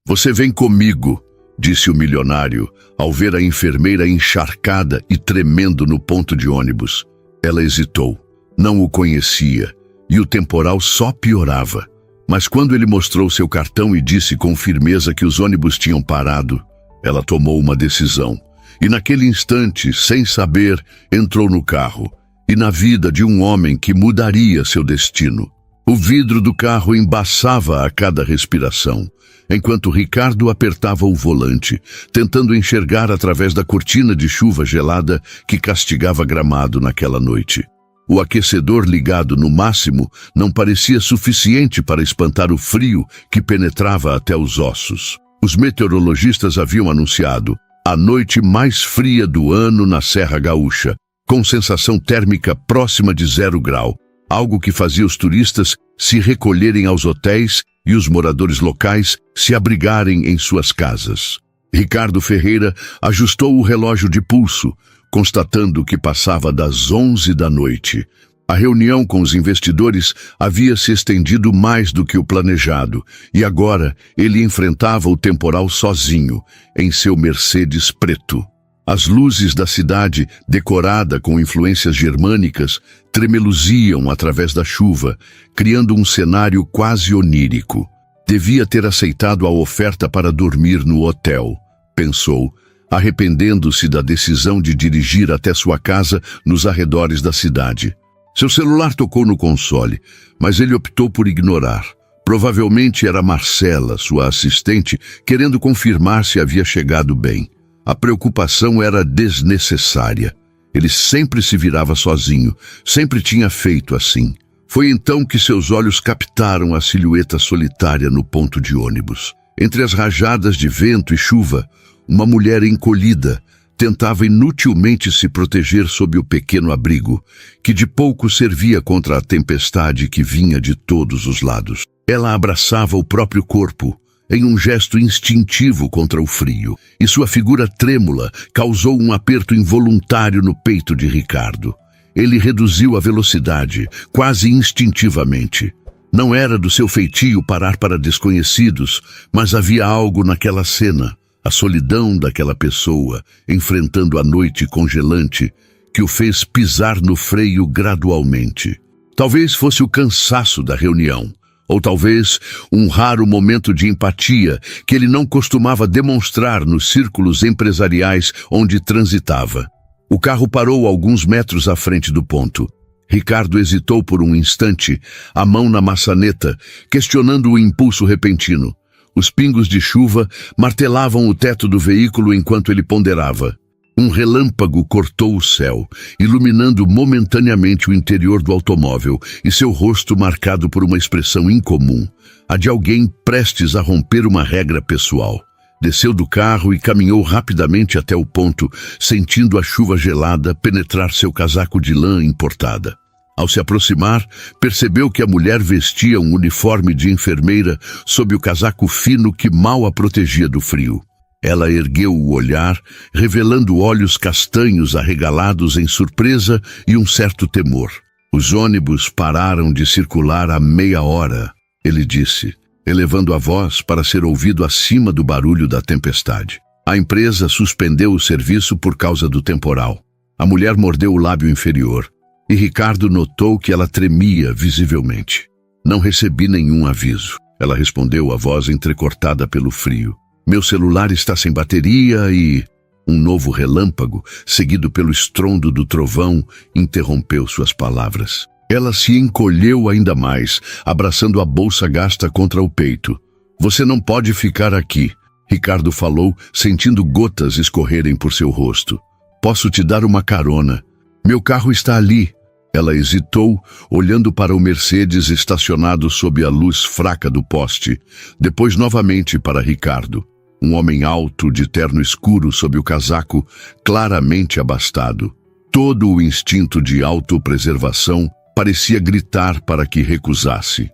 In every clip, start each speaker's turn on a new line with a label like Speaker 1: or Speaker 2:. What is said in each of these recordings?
Speaker 1: Você vem comigo, disse o milionário, ao ver a enfermeira encharcada e tremendo no ponto de ônibus. Ela hesitou. Não o conhecia, e o temporal só piorava. Mas quando ele mostrou seu cartão e disse com firmeza que os ônibus tinham parado, ela tomou uma decisão. E naquele instante, sem saber, entrou no carro, e na vida de um homem que mudaria seu destino. O vidro do carro embaçava a cada respiração, enquanto Ricardo apertava o volante, tentando enxergar através da cortina de chuva gelada que castigava Gramado naquela noite. O aquecedor ligado no máximo não parecia suficiente para espantar o frio que penetrava até os ossos. Os meteorologistas haviam anunciado a noite mais fria do ano na Serra Gaúcha, com sensação térmica próxima de 0 grau, algo que fazia os turistas se recolherem aos hotéis e os moradores locais se abrigarem em suas casas. Ricardo Ferreira ajustou o relógio de pulso, constatando que passava das 11 da noite. A reunião com os investidores havia se estendido mais do que o planejado, e agora ele enfrentava o temporal sozinho, em seu Mercedes preto. As luzes da cidade, decorada com influências germânicas, tremeluziam através da chuva, criando um cenário quase onírico. Devia ter aceitado a oferta para dormir no hotel, pensou, arrependendo-se da decisão de dirigir até sua casa nos arredores da cidade. Seu celular tocou no console, mas ele optou por ignorar. Provavelmente era Marcela, sua assistente, querendo confirmar se havia chegado bem. A preocupação era desnecessária. Ele sempre se virava sozinho, sempre tinha feito assim. Foi então que seus olhos captaram a silhueta solitária no ponto de ônibus. Entre as rajadas de vento e chuva, uma mulher encolhida tentava inutilmente se proteger sob o pequeno abrigo, que de pouco servia contra a tempestade que vinha de todos os lados. Ela abraçava o próprio corpo, em um gesto instintivo contra o frio, e sua figura trêmula causou um aperto involuntário no peito de Ricardo. Ele reduziu a velocidade, quase instintivamente. Não era do seu feitio parar para desconhecidos, mas havia algo naquela cena, a solidão daquela pessoa, enfrentando a noite congelante, que o fez pisar no freio gradualmente. Talvez fosse o cansaço da reunião, ou talvez um raro momento de empatia que ele não costumava demonstrar nos círculos empresariais onde transitava. O carro parou alguns metros à frente do ponto. Ricardo hesitou por um instante, a mão na maçaneta, questionando o impulso repentino. Os pingos de chuva martelavam o teto do veículo enquanto ele ponderava. Um relâmpago cortou o céu, iluminando momentaneamente o interior do automóvel e seu rosto marcado por uma expressão incomum, a de alguém prestes a romper uma regra pessoal. Desceu do carro e caminhou rapidamente até o ponto, sentindo a chuva gelada penetrar seu casaco de lã importada. Ao se aproximar, percebeu que a mulher vestia um uniforme de enfermeira sob o casaco fino que mal a protegia do frio. Ela ergueu o olhar, revelando olhos castanhos arregalados em surpresa e um certo temor. Os ônibus pararam de circular há meia hora, ele disse, elevando a voz para ser ouvido acima do barulho da tempestade. A empresa suspendeu o serviço por causa do temporal. A mulher mordeu o lábio inferior, e Ricardo notou que ela tremia visivelmente. Não recebi nenhum aviso, ela respondeu, a voz entrecortada pelo frio. Meu celular está sem bateria e... Um novo relâmpago, seguido pelo estrondo do trovão, interrompeu suas palavras. Ela se encolheu ainda mais, abraçando a bolsa gasta contra o peito. Você não pode ficar aqui, Ricardo falou, sentindo gotas escorrerem por seu rosto. Posso te dar uma carona. Meu carro está ali. Ela hesitou, olhando para o Mercedes estacionado sob a luz fraca do poste, depois novamente para Ricardo. Um homem alto, de terno escuro sob o casaco, claramente abastado. Todo o instinto de autopreservação parecia gritar para que recusasse.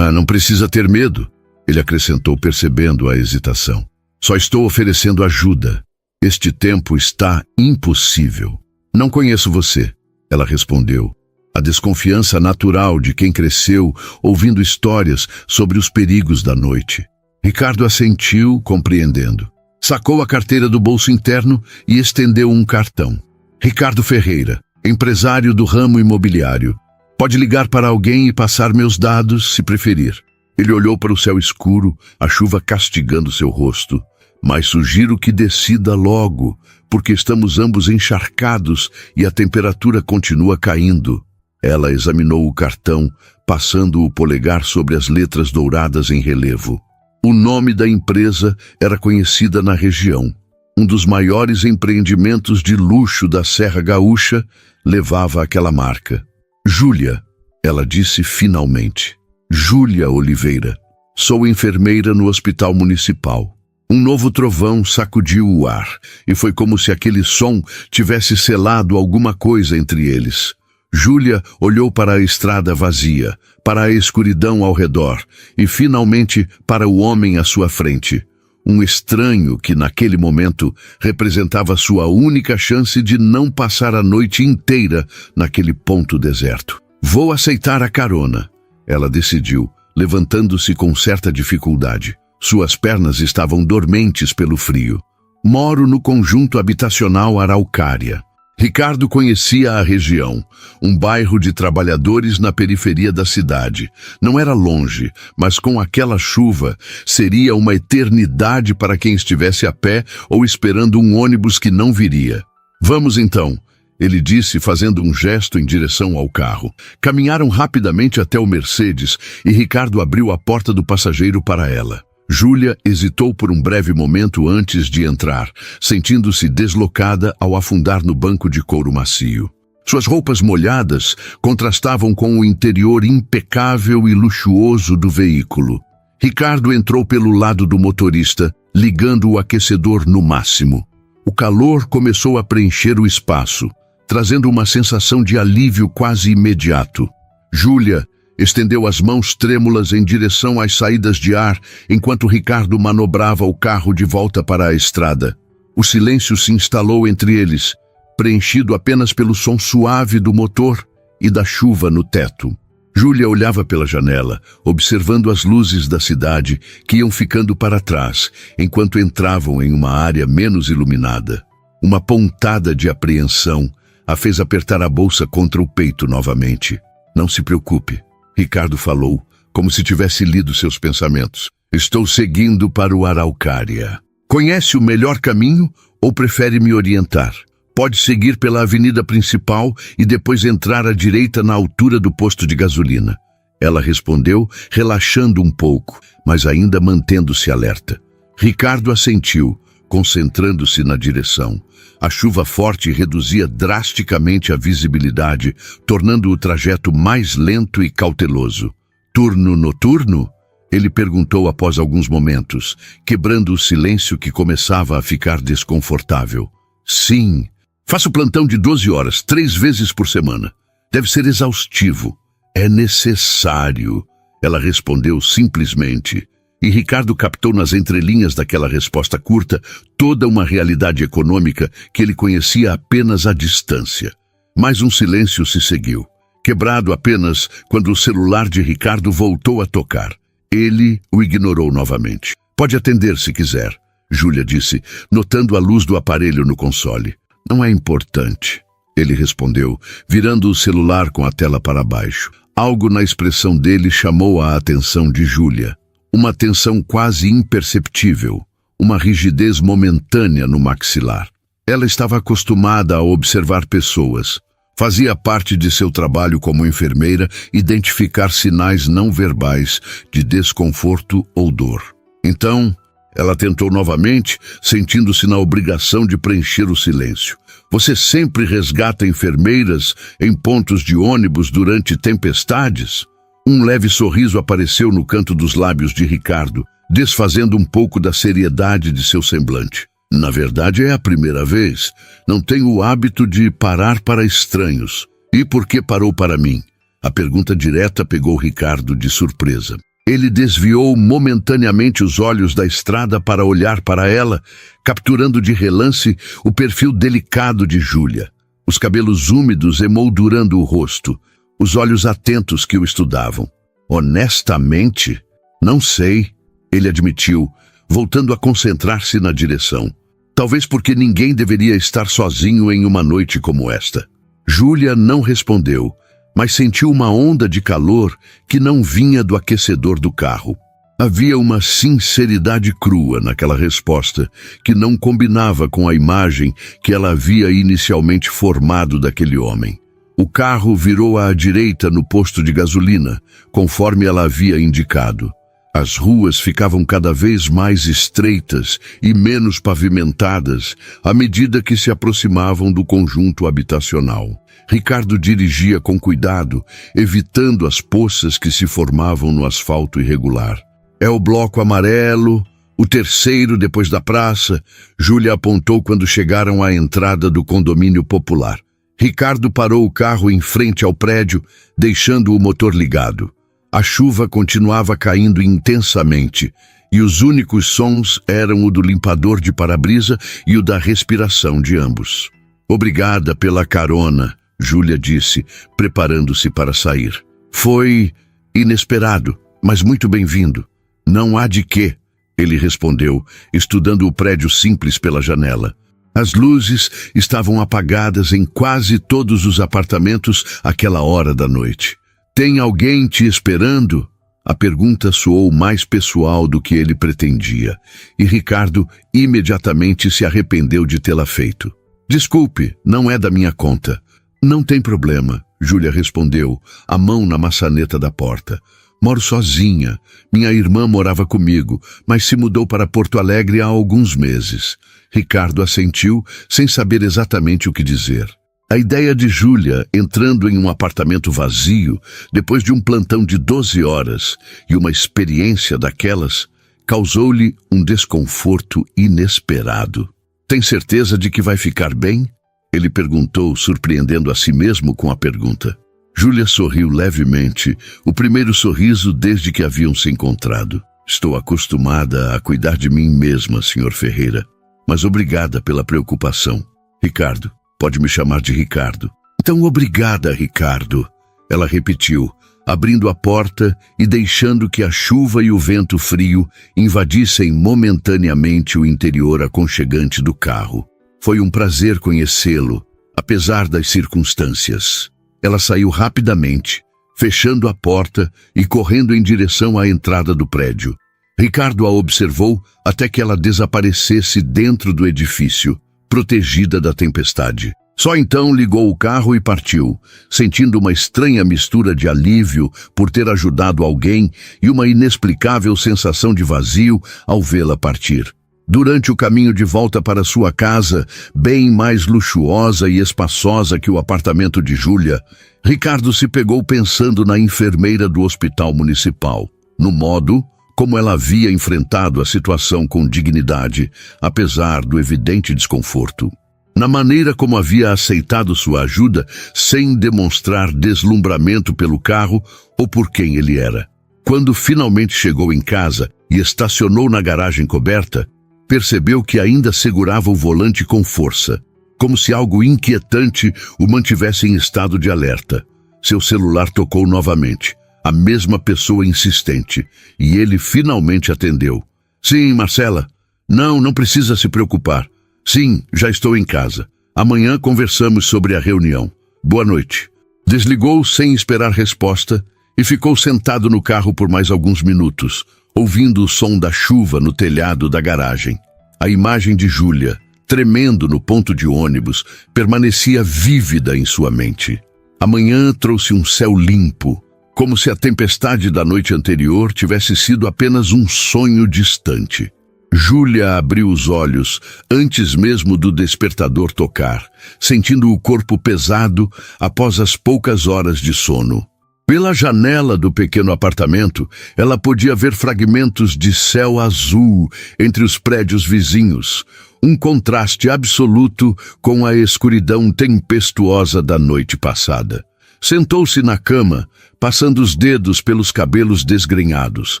Speaker 1: Não precisa ter medo, ele acrescentou, percebendo a hesitação. Só estou oferecendo ajuda. Este tempo está impossível. Não conheço você, ela respondeu. A desconfiança natural de quem cresceu ouvindo histórias sobre os perigos da noite. Ricardo assentiu, compreendendo. Sacou a carteira do bolso interno e estendeu um cartão. Ricardo Ferreira, empresário do ramo imobiliário. Pode ligar para alguém e passar meus dados, se preferir. Ele olhou para o céu escuro, a chuva castigando seu rosto. Mas sugiro que decida logo, porque estamos ambos encharcados e a temperatura continua caindo. Ela examinou o cartão, passando o polegar sobre as letras douradas em relevo. O nome da empresa era conhecida na região. Um dos maiores empreendimentos de luxo da Serra Gaúcha levava aquela marca. Júlia, ela disse finalmente. Júlia Oliveira. Sou enfermeira no Hospital Municipal. Um novo trovão sacudiu o ar, e foi como se aquele som tivesse selado alguma coisa entre eles. Júlia olhou para a estrada vazia, para a escuridão ao redor, e finalmente para o homem à sua frente. Um estranho que, naquele momento, representava sua única chance de não passar a noite inteira naquele ponto deserto. Vou aceitar a carona, ela decidiu, levantando-se com certa dificuldade. Suas pernas estavam dormentes pelo frio. Moro no conjunto habitacional Araucária. Ricardo conhecia a região, um bairro de trabalhadores na periferia da cidade. Não era longe, mas com aquela chuva, seria uma eternidade para quem estivesse a pé ou esperando um ônibus que não viria. Vamos então, ele disse, fazendo um gesto em direção ao carro. Caminharam rapidamente até o Mercedes e Ricardo abriu a porta do passageiro para ela. Júlia hesitou por um breve momento antes de entrar, sentindo-se deslocada ao afundar no banco de couro macio. Suas roupas molhadas contrastavam com o interior impecável e luxuoso do veículo. Ricardo entrou pelo lado do motorista, ligando o aquecedor no máximo. O calor começou a preencher o espaço, trazendo uma sensação de alívio quase imediato. Júlia estendeu as mãos trêmulas em direção às saídas de ar, enquanto Ricardo manobrava o carro de volta para a estrada. O silêncio se instalou entre eles, preenchido apenas pelo som suave do motor e da chuva no teto. Júlia olhava pela janela, observando as luzes da cidade que iam ficando para trás, enquanto entravam em uma área menos iluminada. Uma pontada de apreensão a fez apertar a bolsa contra o peito novamente. Não se preocupe, Ricardo falou, como se tivesse lido seus pensamentos. Estou seguindo para o Araucária. Conhece o melhor caminho ou prefere me orientar? Pode seguir pela avenida principal e depois entrar à direita na altura do posto de gasolina. Ela respondeu, relaxando um pouco, mas ainda mantendo-se alerta. Ricardo assentiu, concentrando-se na direção. A chuva forte reduzia drasticamente a visibilidade, tornando o trajeto mais lento e cauteloso. Turno noturno? Ele perguntou após alguns momentos, quebrando o silêncio que começava a ficar desconfortável. Sim. Faço plantão de 12 horas, 3 vezes por semana. Deve ser exaustivo. É necessário. Ela respondeu simplesmente. E Ricardo captou nas entrelinhas daquela resposta curta toda uma realidade econômica que ele conhecia apenas à distância. Mais um silêncio se seguiu, quebrado apenas quando o celular de Ricardo voltou a tocar. Ele o ignorou novamente. Pode atender se quiser, Júlia disse, notando a luz do aparelho no console. Não é importante, ele respondeu, virando o celular com a tela para baixo. Algo na expressão dele chamou a atenção de Júlia. Uma tensão quase imperceptível, uma rigidez momentânea no maxilar. Ela estava acostumada a observar pessoas. Fazia parte de seu trabalho como enfermeira identificar sinais não verbais de desconforto ou dor. Então, ela tentou novamente, sentindo-se na obrigação de preencher o silêncio. Você sempre resgata enfermeiras em pontos de ônibus durante tempestades? Um leve sorriso apareceu no canto dos lábios de Ricardo, desfazendo um pouco da seriedade de seu semblante. Na verdade, é a primeira vez. Não tenho o hábito de parar para estranhos. E por que parou para mim? A pergunta direta pegou Ricardo de surpresa. Ele desviou momentaneamente os olhos da estrada para olhar para ela, capturando de relance o perfil delicado de Júlia. Os cabelos úmidos emoldurando o rosto. Os olhos atentos que o estudavam. Honestamente, não sei. ele admitiu, voltando a concentrar-se na direção. Talvez porque ninguém deveria estar sozinho em uma noite como esta. Júlia não respondeu, mas sentiu uma onda de calor que não vinha do aquecedor do carro. Havia uma sinceridade crua naquela resposta que não combinava com a imagem que ela havia inicialmente formado daquele homem. O carro virou à direita no posto de gasolina, conforme ela havia indicado. As ruas ficavam cada vez mais estreitas e menos pavimentadas à medida que se aproximavam do conjunto habitacional. Ricardo dirigia com cuidado, evitando as poças que se formavam no asfalto irregular. É o bloco amarelo, o terceiro depois da praça, Júlia apontou quando chegaram à entrada do condomínio popular. Ricardo parou o carro em frente ao prédio, deixando o motor ligado. A chuva continuava caindo intensamente, e os únicos sons eram o do limpador de para-brisa e o da respiração de ambos. Obrigada pela carona, Júlia disse, preparando-se para sair. Foi inesperado, mas muito bem-vindo. Não há de quê, ele respondeu, estudando o prédio simples pela janela. As luzes estavam apagadas em quase todos os apartamentos àquela hora da noite. Tem alguém te esperando? A pergunta soou mais pessoal do que ele pretendia, e Ricardo imediatamente se arrependeu de tê-la feito. Desculpe, não é da minha conta. Não tem problema, Júlia respondeu, a mão na maçaneta da porta. Moro sozinha. Minha irmã morava comigo, mas se mudou para Porto Alegre há alguns meses. Ricardo assentiu, sem saber exatamente o que dizer. A ideia de Júlia entrando em um apartamento vazio, depois de um plantão de 12 horas e uma experiência daquelas, causou-lhe um desconforto inesperado. Tem certeza de que vai ficar bem? Ele perguntou, surpreendendo a si mesmo com a pergunta. Júlia sorriu levemente, o primeiro sorriso desde que haviam se encontrado. Estou acostumada a cuidar de mim mesma, Sr. Ferreira, mas obrigada pela preocupação. Ricardo. Pode me chamar de Ricardo. Então, obrigada, Ricardo. Ela repetiu, abrindo a porta e deixando que a chuva e o vento frio invadissem momentaneamente o interior aconchegante do carro. Foi um prazer conhecê-lo, apesar das circunstâncias. Ela saiu rapidamente, fechando a porta e correndo em direção à entrada do prédio. Ricardo a observou até que ela desaparecesse dentro do edifício, protegida da tempestade. Só então ligou o carro e partiu, sentindo uma estranha mistura de alívio por ter ajudado alguém e uma inexplicável sensação de vazio ao vê-la partir. Durante o caminho de volta para sua casa, bem mais luxuosa e espaçosa que o apartamento de Júlia, Ricardo se pegou pensando na enfermeira do hospital municipal, no modo como ela havia enfrentado a situação com dignidade, apesar do evidente desconforto. Na maneira como havia aceitado sua ajuda, sem demonstrar deslumbramento pelo carro ou por quem ele era. Quando finalmente chegou em casa e estacionou na garagem coberta, percebeu que ainda segurava o volante com força, como se algo inquietante o mantivesse em estado de alerta. Seu celular tocou novamente. A mesma pessoa insistente, e ele finalmente atendeu. Sim, Marcela. Não precisa se preocupar. Sim, já estou em casa. Amanhã conversamos sobre a reunião. Boa noite. Desligou sem esperar resposta e ficou sentado no carro por mais alguns minutos, ouvindo o som da chuva no telhado da garagem. A imagem de Júlia, tremendo no ponto de ônibus, permanecia vívida em sua mente. Amanhã trouxe um céu limpo, como se a tempestade da noite anterior tivesse sido apenas um sonho distante. Júlia abriu os olhos antes mesmo do despertador tocar, sentindo o corpo pesado após as poucas horas de sono. Pela janela do pequeno apartamento, ela podia ver fragmentos de céu azul entre os prédios vizinhos, um contraste absoluto com a escuridão tempestuosa da noite passada. Sentou-se na cama, passando os dedos pelos cabelos desgrenhados.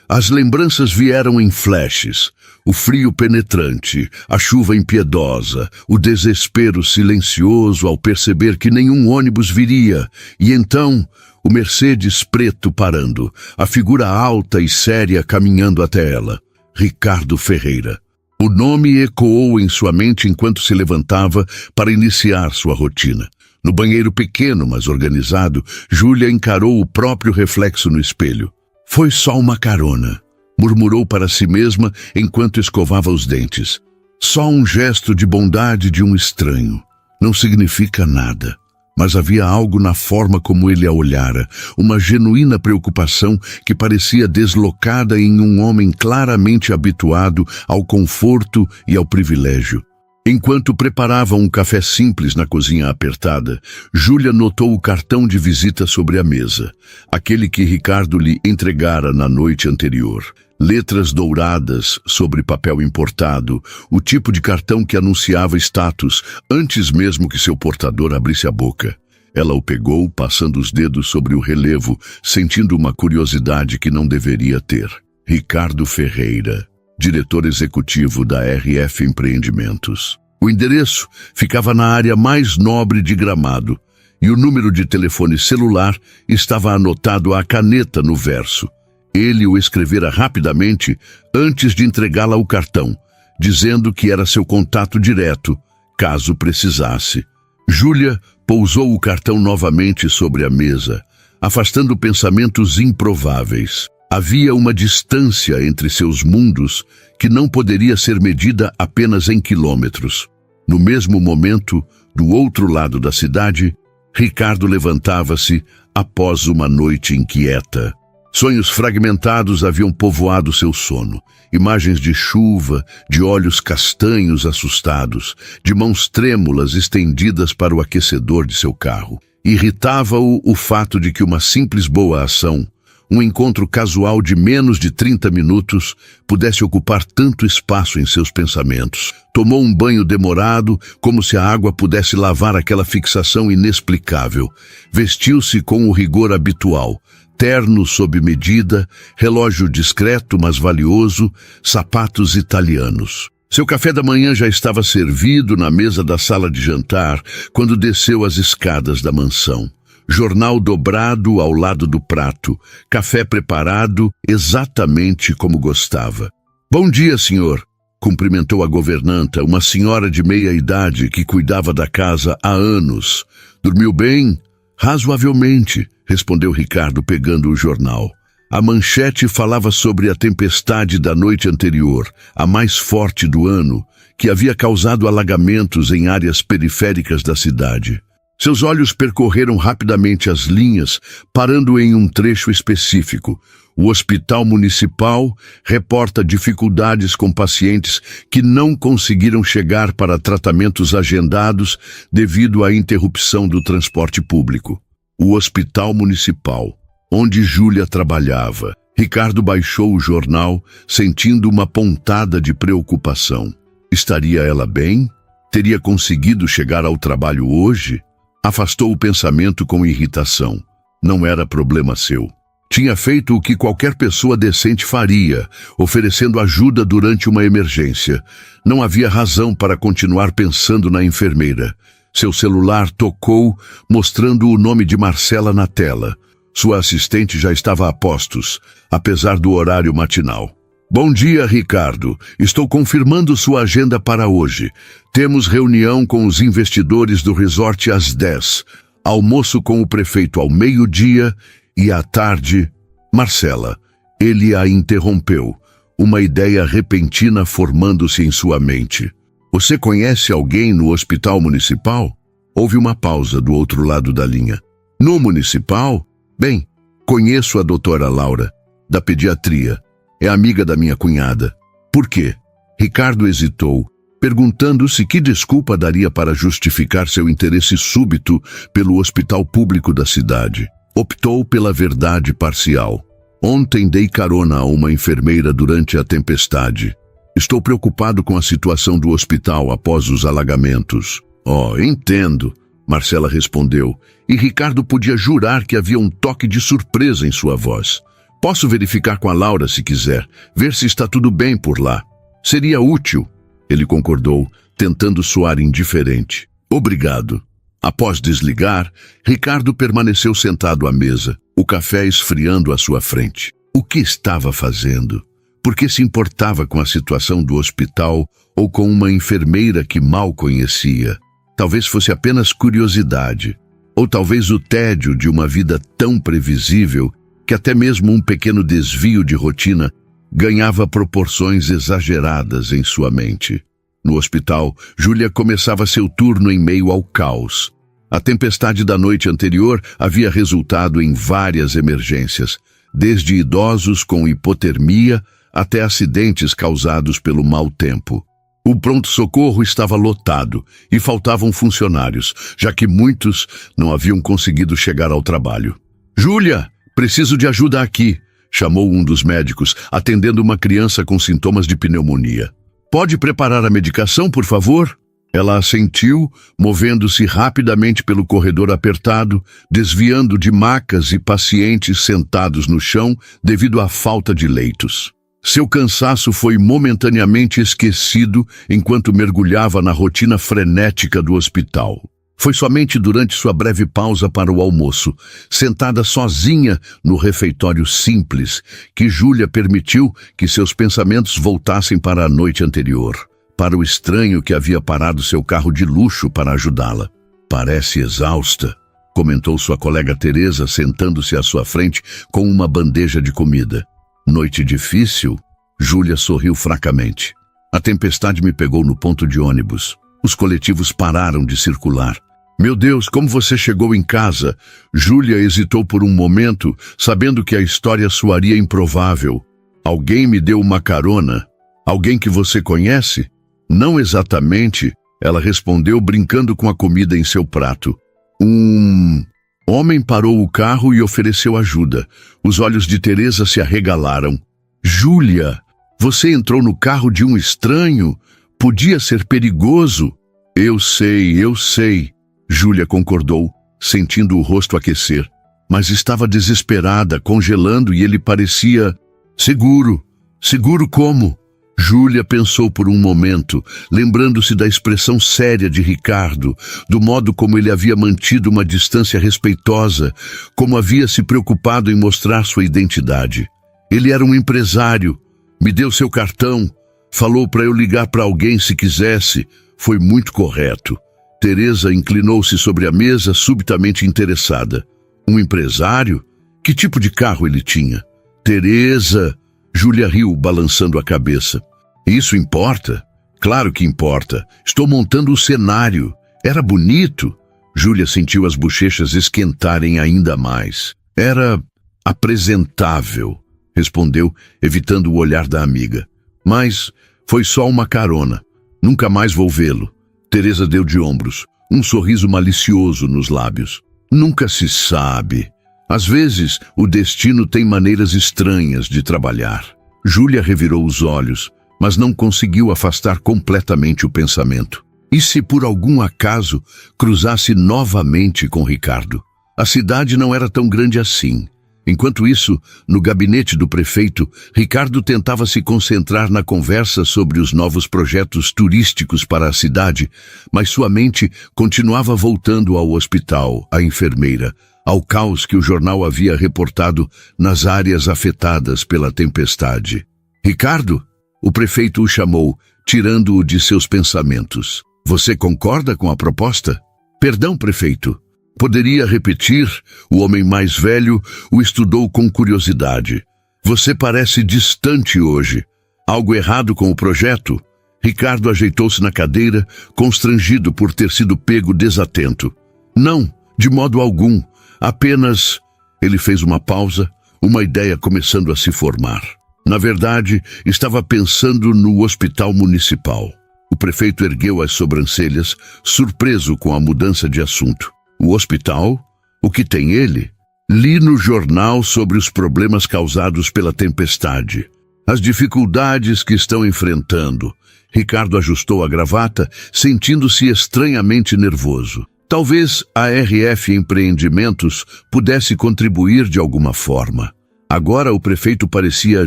Speaker 1: As lembranças vieram em flashes. O frio penetrante, a chuva impiedosa, o desespero silencioso ao perceber que nenhum ônibus viria. E então, o Mercedes preto parando, a figura alta e séria caminhando até ela. Ricardo Ferreira. O nome ecoou em sua mente enquanto se levantava para iniciar sua rotina. No banheiro pequeno, mas organizado, Júlia encarou o próprio reflexo no espelho. Foi só uma carona, murmurou para si mesma enquanto escovava os dentes. Só um gesto de bondade de um estranho. Não significa nada. Mas havia algo na forma como ele a olhara, uma genuína preocupação que parecia deslocada em um homem claramente habituado ao conforto e ao privilégio. Enquanto preparava um café simples na cozinha apertada, Júlia notou o cartão de visita sobre a mesa, aquele que Ricardo lhe entregara na noite anterior. Letras douradas sobre papel importado, o tipo de cartão que anunciava status antes mesmo que seu portador abrisse a boca. Ela o pegou, passando os dedos sobre o relevo, sentindo uma curiosidade que não deveria ter. Ricardo Ferreira, diretor executivo da RF Empreendimentos. O endereço ficava na área mais nobre de Gramado, e o número de telefone celular estava anotado à caneta no verso. Ele o escrevera rapidamente antes de entregá-la o cartão, dizendo que era seu contato direto, caso precisasse. Júlia pousou o cartão novamente sobre a mesa, afastando pensamentos improváveis. Havia uma distância entre seus mundos que não poderia ser medida apenas em quilômetros. No mesmo momento, do outro lado da cidade, Ricardo levantava-se após uma noite inquieta. Sonhos fragmentados haviam povoado seu sono. Imagens de chuva, de olhos castanhos assustados, de mãos trêmulas estendidas para o aquecedor de seu carro. Irritava-o o fato de que uma simples boa ação, um encontro casual de menos de 30 minutos, pudesse ocupar tanto espaço em seus pensamentos. Tomou um banho demorado, como se a água pudesse lavar aquela fixação inexplicável. Vestiu-se com o rigor habitual. Terno sob medida, relógio discreto mas valioso, sapatos italianos. Seu café da manhã já estava servido na mesa da sala de jantar quando desceu as escadas da mansão. Jornal dobrado ao lado do prato, café preparado exatamente como gostava. "Bom dia, senhor", cumprimentou a governanta, uma senhora de meia-idade que cuidava da casa há anos. "Dormiu bem?" "Razoavelmente", respondeu Ricardo pegando o jornal. A manchete falava sobre a tempestade da noite anterior, a mais forte do ano, que havia causado alagamentos em áreas periféricas da cidade. Seus olhos percorreram rapidamente as linhas, parando em um trecho específico. O Hospital Municipal reporta dificuldades com pacientes que não conseguiram chegar para tratamentos agendados devido à interrupção do transporte público. O Hospital Municipal, onde Júlia trabalhava. Ricardo baixou o jornal, sentindo uma pontada de preocupação. Estaria ela bem? Teria conseguido chegar ao trabalho hoje? Afastou o pensamento com irritação. Não era problema seu. Tinha feito o que qualquer pessoa decente faria, oferecendo ajuda durante uma emergência. Não havia razão para continuar pensando na enfermeira. Seu celular tocou, mostrando o nome de Marcela na tela. Sua assistente já estava a postos, apesar do horário matinal. "Bom dia, Ricardo. Estou confirmando sua agenda para hoje. Temos reunião com os investidores do resort às 10. Almoço com o prefeito ao meio-dia e à tarde..." "Marcela." Ele a interrompeu, uma ideia repentina formando-se em sua mente. "Você conhece alguém no hospital municipal?" Houve uma pausa do outro lado da linha. "No municipal? Bem, conheço a doutora Laura, da pediatria. É amiga da minha cunhada." "Por quê?" Ricardo hesitou, perguntando-se que desculpa daria para justificar seu interesse súbito pelo hospital público da cidade. Optou pela verdade parcial. "Ontem dei carona a uma enfermeira durante a tempestade. Estou preocupado com a situação do hospital após os alagamentos." "Oh, entendo", Marcela respondeu, e Ricardo podia jurar que havia um toque de surpresa em sua voz. Posso verificar com a Laura se quiser, ver se está tudo bem por lá. Seria útil, ele concordou, tentando soar indiferente. Obrigado. Após desligar, Ricardo permaneceu sentado à mesa, o café esfriando à sua frente. O que estava fazendo? Por que se importava com a situação do hospital ou com uma enfermeira que mal conhecia? Talvez fosse apenas curiosidade, ou talvez o tédio de uma vida tão previsível que até mesmo um pequeno desvio de rotina ganhava proporções exageradas em sua mente. No hospital, Júlia começava seu turno em meio ao caos. A tempestade da noite anterior havia resultado em várias emergências, desde idosos com hipotermia até acidentes causados pelo mau tempo. O pronto-socorro estava lotado e faltavam funcionários, já que muitos não haviam conseguido chegar ao trabalho. "Júlia, preciso de ajuda aqui", chamou um dos médicos, atendendo uma criança com sintomas de pneumonia. "Pode preparar a medicação, por favor?" Ela assentiu, movendo-se rapidamente pelo corredor apertado, desviando de macas e pacientes sentados no chão devido à falta de leitos. Seu cansaço foi momentaneamente esquecido enquanto mergulhava na rotina frenética do hospital. Foi somente durante sua breve pausa para o almoço, sentada sozinha no refeitório simples, que Júlia permitiu que seus pensamentos voltassem para a noite anterior, para o estranho que havia parado seu carro de luxo para ajudá-la. "Parece exausta", comentou sua colega Teresa, sentando-se à sua frente com uma bandeja de comida. "Noite difícil?" Júlia sorriu fracamente. "A tempestade me pegou no ponto de ônibus. Os coletivos pararam de circular. Meu Deus, como você chegou em casa?" Júlia hesitou por um momento, sabendo que a história soaria improvável. "Alguém me deu uma carona? Alguém que você conhece?" "Não exatamente", ela respondeu, brincando com a comida em seu prato. "Um homem parou o carro e ofereceu ajuda." Os olhos de Teresa se arregalaram. "Júlia, você entrou no carro de um estranho? Podia ser perigoso." Eu sei." Júlia concordou, sentindo o rosto aquecer. Mas estava desesperada, congelando, e ele parecia seguro. "Seguro como?" Júlia pensou por um momento, lembrando-se da expressão séria de Ricardo, do modo como ele havia mantido uma distância respeitosa, como havia se preocupado em mostrar sua identidade. Ele era um empresário, me deu seu cartão, falou para eu ligar para alguém se quisesse, foi muito correto. Teresa inclinou-se sobre a mesa, subitamente interessada. Um empresário? Que tipo de carro ele tinha? "Teresa!" Júlia riu, balançando a cabeça. "Isso importa?" "Claro que importa. Estou montando o cenário. Era bonito." Júlia sentiu as bochechas esquentarem ainda mais. "Era apresentável", respondeu, evitando o olhar da amiga. "Mas foi só uma carona. Nunca mais vou vê-lo." Teresa deu de ombros, um sorriso malicioso nos lábios. "Nunca se sabe. Às vezes, o destino tem maneiras estranhas de trabalhar." Júlia revirou os olhos, mas não conseguiu afastar completamente o pensamento. E se por algum acaso cruzasse novamente com Ricardo? A cidade não era tão grande assim. Enquanto isso, no gabinete do prefeito, Ricardo tentava se concentrar na conversa sobre os novos projetos turísticos para a cidade, mas sua mente continuava voltando ao hospital, à enfermeira, ao caos que o jornal havia reportado nas áreas afetadas pela tempestade. "Ricardo?" O prefeito o chamou, tirando-o de seus pensamentos. "Você concorda com a proposta?" "Perdão, prefeito. Poderia repetir?" O homem mais velho o estudou com curiosidade. "Você parece distante hoje. Algo errado com o projeto?" Ricardo ajeitou-se na cadeira, constrangido por ter sido pego desatento. "Não, de modo algum. Apenas..." Ele fez uma pausa, uma ideia começando a se formar. Na verdade, estava pensando no hospital municipal. O prefeito ergueu as sobrancelhas, surpreso com a mudança de assunto. "O hospital? O que tem ele?" "Li no jornal sobre os problemas causados pela tempestade. As dificuldades que estão enfrentando." Ricardo ajustou a gravata, sentindo-se estranhamente nervoso. Talvez a RF Empreendimentos pudesse contribuir de alguma forma. Agora o prefeito parecia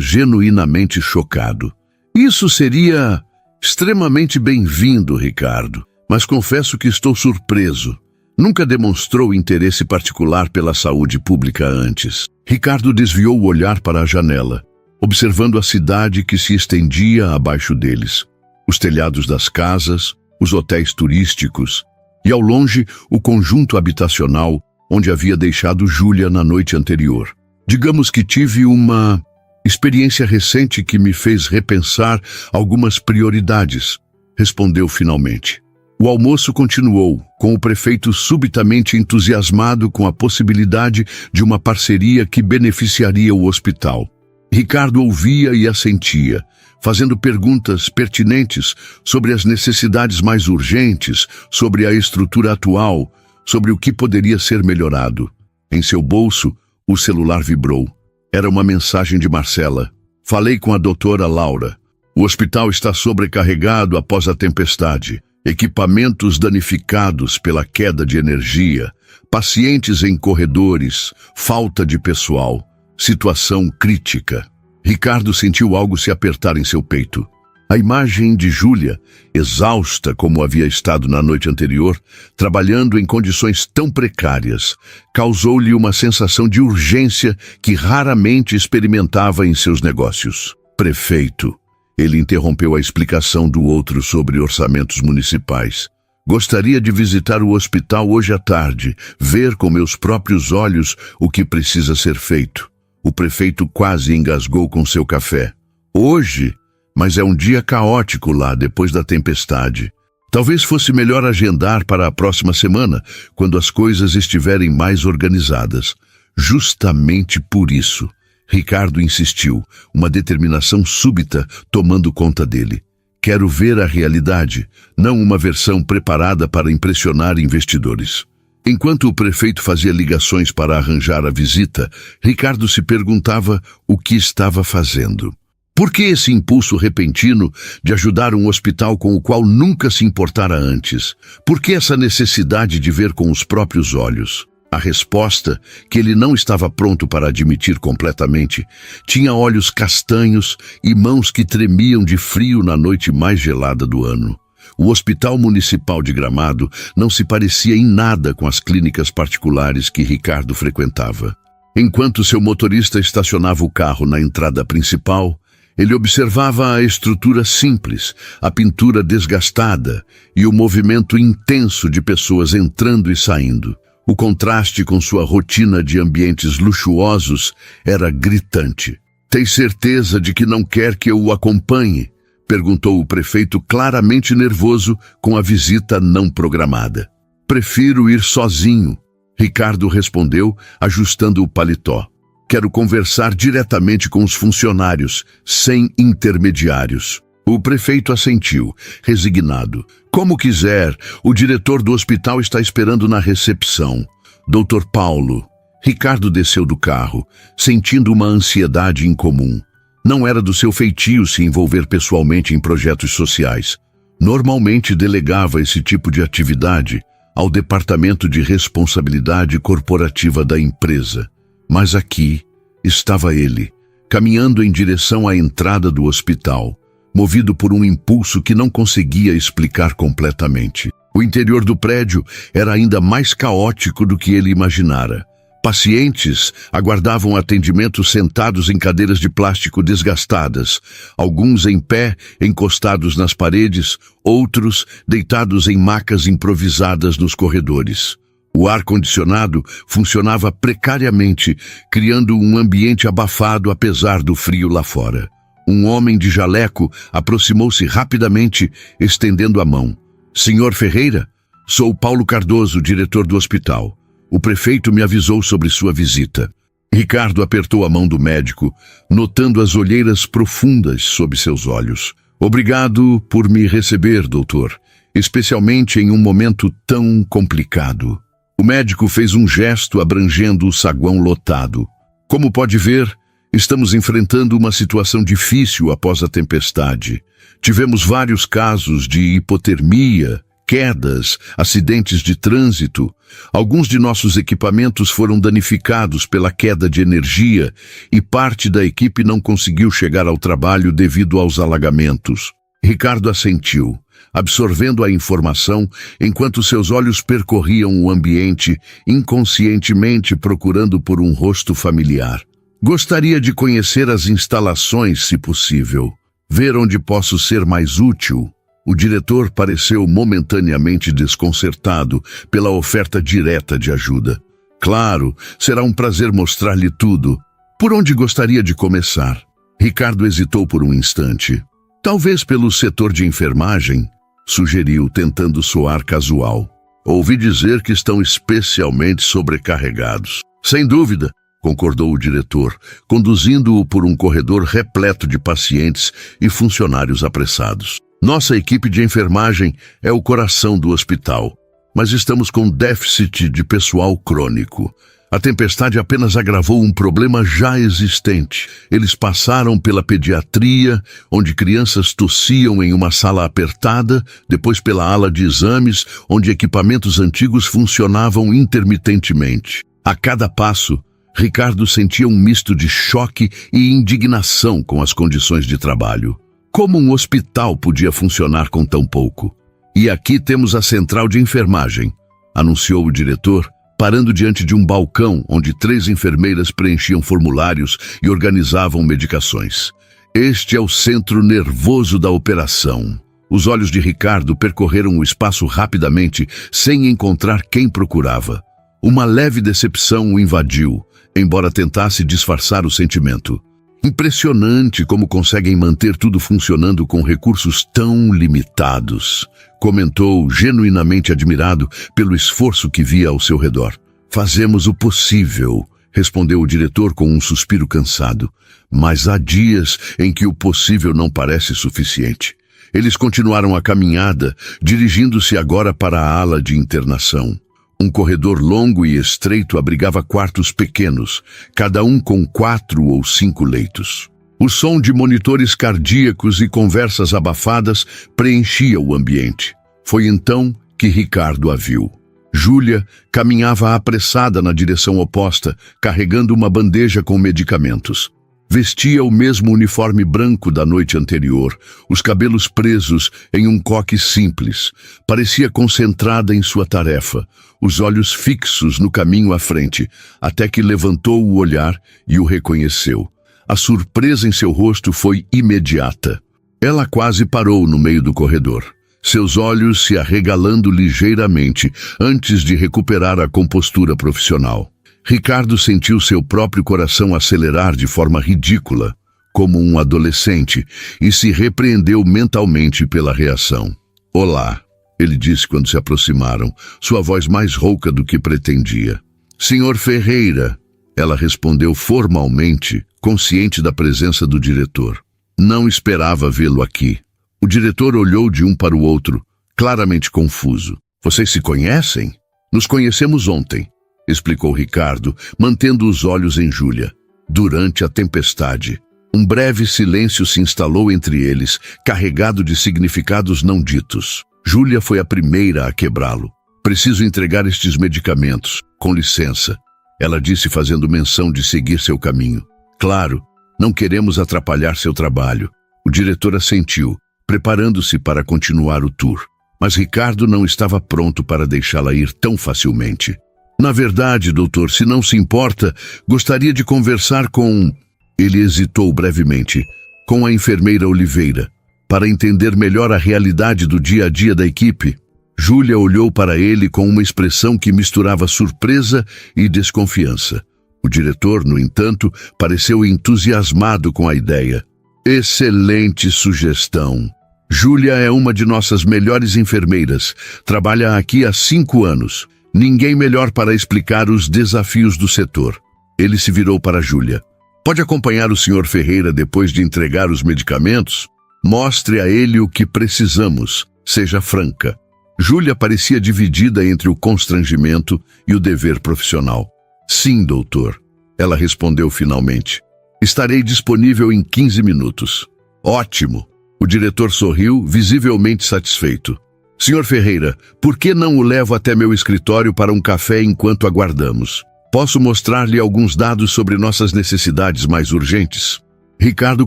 Speaker 1: genuinamente chocado. Isso seria extremamente bem-vindo, Ricardo, mas confesso que estou surpreso. Nunca demonstrou interesse particular pela saúde pública antes. Ricardo desviou o olhar para a janela, observando a cidade que se estendia abaixo deles. Os telhados das casas, os hotéis turísticos e, ao longe, o conjunto habitacional onde havia deixado Júlia na noite anterior. Digamos que tive uma experiência recente que me fez repensar algumas prioridades, respondeu finalmente. O almoço continuou, com o prefeito subitamente entusiasmado com a possibilidade de uma parceria que beneficiaria o hospital. Ricardo ouvia e assentia, fazendo perguntas pertinentes sobre as necessidades mais urgentes, sobre a estrutura atual, sobre o que poderia ser melhorado. Em seu bolso, o celular vibrou. Era uma mensagem de Marcela. Falei com a doutora Laura. O hospital está sobrecarregado após a tempestade. Equipamentos danificados pela queda de energia, pacientes em corredores, falta de pessoal, situação crítica. Ricardo sentiu algo se apertar em seu peito. A imagem de Júlia, exausta como havia estado na noite anterior, trabalhando em condições tão precárias, causou-lhe uma sensação de urgência que raramente experimentava em seus negócios. Prefeito. Ele interrompeu a explicação do outro sobre orçamentos municipais. Gostaria de visitar o hospital hoje à tarde, ver com meus próprios olhos o que precisa ser feito. O prefeito quase engasgou com seu café. Hoje? Mas é um dia caótico lá, depois da tempestade. Talvez fosse melhor agendar para a próxima semana, quando as coisas estiverem mais organizadas. Justamente por isso. Ricardo insistiu, uma determinação súbita tomando conta dele. Quero ver a realidade, não uma versão preparada para impressionar investidores. Enquanto o prefeito fazia ligações para arranjar a visita, Ricardo se perguntava o que estava fazendo. Por que esse impulso repentino de ajudar um hospital com o qual nunca se importara antes? Por que essa necessidade de ver com os próprios olhos? A resposta, que ele não estava pronto para admitir completamente, tinha olhos castanhos e mãos que tremiam de frio na noite mais gelada do ano. O Hospital Municipal de Gramado não se parecia em nada com as clínicas particulares que Ricardo frequentava. Enquanto seu motorista estacionava o carro na entrada principal, ele observava a estrutura simples, a pintura desgastada e o movimento intenso de pessoas entrando e saindo. O contraste com sua rotina de ambientes luxuosos era gritante. Tem certeza de que não quer que eu o acompanhe? Perguntou o prefeito, claramente nervoso com a visita não programada. Prefiro ir sozinho, Ricardo respondeu, ajustando o paletó. Quero conversar diretamente com os funcionários, sem intermediários. O prefeito assentiu, resignado. Como quiser, o diretor do hospital está esperando na recepção. Dr. Paulo. Ricardo desceu do carro, sentindo uma ansiedade incomum. Não era do seu feitio se envolver pessoalmente em projetos sociais. Normalmente delegava esse tipo de atividade ao Departamento de Responsabilidade Corporativa da empresa. Mas aqui estava ele, caminhando em direção à entrada do hospital, movido por um impulso que não conseguia explicar completamente. O interior do prédio era ainda mais caótico do que ele imaginara. Pacientes aguardavam atendimento sentados em cadeiras de plástico desgastadas, alguns em pé, encostados nas paredes, outros deitados em macas improvisadas nos corredores. O ar-condicionado funcionava precariamente, criando um ambiente abafado apesar do frio lá fora. Um homem de jaleco aproximou-se rapidamente, estendendo a mão. Senhor Ferreira? Sou Paulo Cardoso, diretor do hospital. O prefeito me avisou sobre sua visita. Ricardo apertou a mão do médico, notando as olheiras profundas sob seus olhos. Obrigado por me receber, doutor, especialmente em um momento tão complicado. O médico fez um gesto abrangendo o saguão lotado. Como pode ver, estamos enfrentando uma situação difícil após a tempestade. Tivemos vários casos de hipotermia, quedas, acidentes de trânsito. Alguns de nossos equipamentos foram danificados pela queda de energia e parte da equipe não conseguiu chegar ao trabalho devido aos alagamentos. Ricardo assentiu, absorvendo a informação enquanto seus olhos percorriam o ambiente, inconscientemente procurando por um rosto familiar. Gostaria de conhecer as instalações, se possível. Ver onde posso ser mais útil. O diretor pareceu momentaneamente desconcertado pela oferta direta de ajuda. Claro, será um prazer mostrar-lhe tudo. Por onde gostaria de começar? Ricardo hesitou por um instante. Talvez pelo setor de enfermagem, sugeriu, tentando soar casual. Ouvi dizer que estão especialmente sobrecarregados. Sem dúvida, concordou o diretor, conduzindo-o por um corredor repleto de pacientes e funcionários apressados. Nossa equipe de enfermagem é o coração do hospital, mas estamos com déficit de pessoal crônico. A tempestade apenas agravou um problema já existente. Eles passaram pela pediatria, onde crianças tossiam em uma sala apertada, depois pela ala de exames, onde equipamentos antigos funcionavam intermitentemente. A cada passo, Ricardo sentia um misto de choque e indignação com as condições de trabalho. Como um hospital podia funcionar com tão pouco? E aqui temos a central de enfermagem, anunciou o diretor, parando diante de um balcão onde 3 enfermeiras preenchiam formulários e organizavam medicações. Este é o centro nervoso da operação. Os olhos de Ricardo percorreram o espaço rapidamente, sem encontrar quem procurava. Uma leve decepção o invadiu, embora tentasse disfarçar o sentimento. Impressionante como conseguem manter tudo funcionando com recursos tão limitados, comentou, genuinamente admirado pelo esforço que via ao seu redor. Fazemos o possível, respondeu o diretor com um suspiro cansado. Mas há dias em que o possível não parece suficiente. Eles continuaram a caminhada, dirigindo-se agora para a ala de internação. Um corredor longo e estreito abrigava quartos pequenos, cada um com 4 ou 5 leitos. O som de monitores cardíacos e conversas abafadas preenchia o ambiente. Foi então que Ricardo a viu. Júlia caminhava apressada na direção oposta, carregando uma bandeja com medicamentos. Vestia o mesmo uniforme branco da noite anterior, os cabelos presos em um coque simples. Parecia concentrada em sua tarefa, os olhos fixos no caminho à frente, até que levantou o olhar e o reconheceu. A surpresa em seu rosto foi imediata. Ela quase parou no meio do corredor, seus olhos se arregalando ligeiramente antes de recuperar a compostura profissional. Ricardo sentiu seu próprio coração acelerar de forma ridícula, como um adolescente, e se repreendeu mentalmente pela reação. Olá, ele disse quando se aproximaram, sua voz mais rouca do que pretendia. Senhor Ferreira, ela respondeu formalmente, consciente da presença do diretor. Não esperava vê-lo aqui. O diretor olhou de um para o outro, claramente confuso. Vocês se conhecem? Nos conhecemos ontem, explicou Ricardo, mantendo os olhos em Júlia. Durante a tempestade, um breve silêncio se instalou entre eles, carregado de significados não ditos. Júlia foi a primeira a quebrá-lo. Preciso entregar estes medicamentos, com licença, ela disse fazendo menção de seguir seu caminho. Claro, não queremos atrapalhar seu trabalho. O diretor assentiu, preparando-se para continuar o tour. Mas Ricardo não estava pronto para deixá-la ir tão facilmente. Na verdade, doutor, se não se importa, gostaria de conversar com... Ele hesitou brevemente, com a enfermeira Oliveira, para entender melhor a realidade do dia a dia da equipe. Júlia olhou para ele com uma expressão que misturava surpresa e desconfiança. O diretor, no entanto, pareceu entusiasmado com a ideia. Excelente sugestão. Júlia é uma de nossas melhores enfermeiras. Trabalha aqui há 5 anos. Ninguém melhor para explicar os desafios do setor. Ele se virou para Júlia. Pode acompanhar o Sr. Ferreira depois de entregar os medicamentos? Mostre a ele o que precisamos. Seja franca. Júlia parecia dividida entre o constrangimento e o dever profissional. Sim, doutor. Ela respondeu finalmente. Estarei disponível em 15 minutos. Ótimo. O diretor sorriu, visivelmente satisfeito. Senhor Ferreira, por que não o levo até meu escritório para um café enquanto aguardamos? Posso mostrar-lhe alguns dados sobre nossas necessidades mais urgentes? Ricardo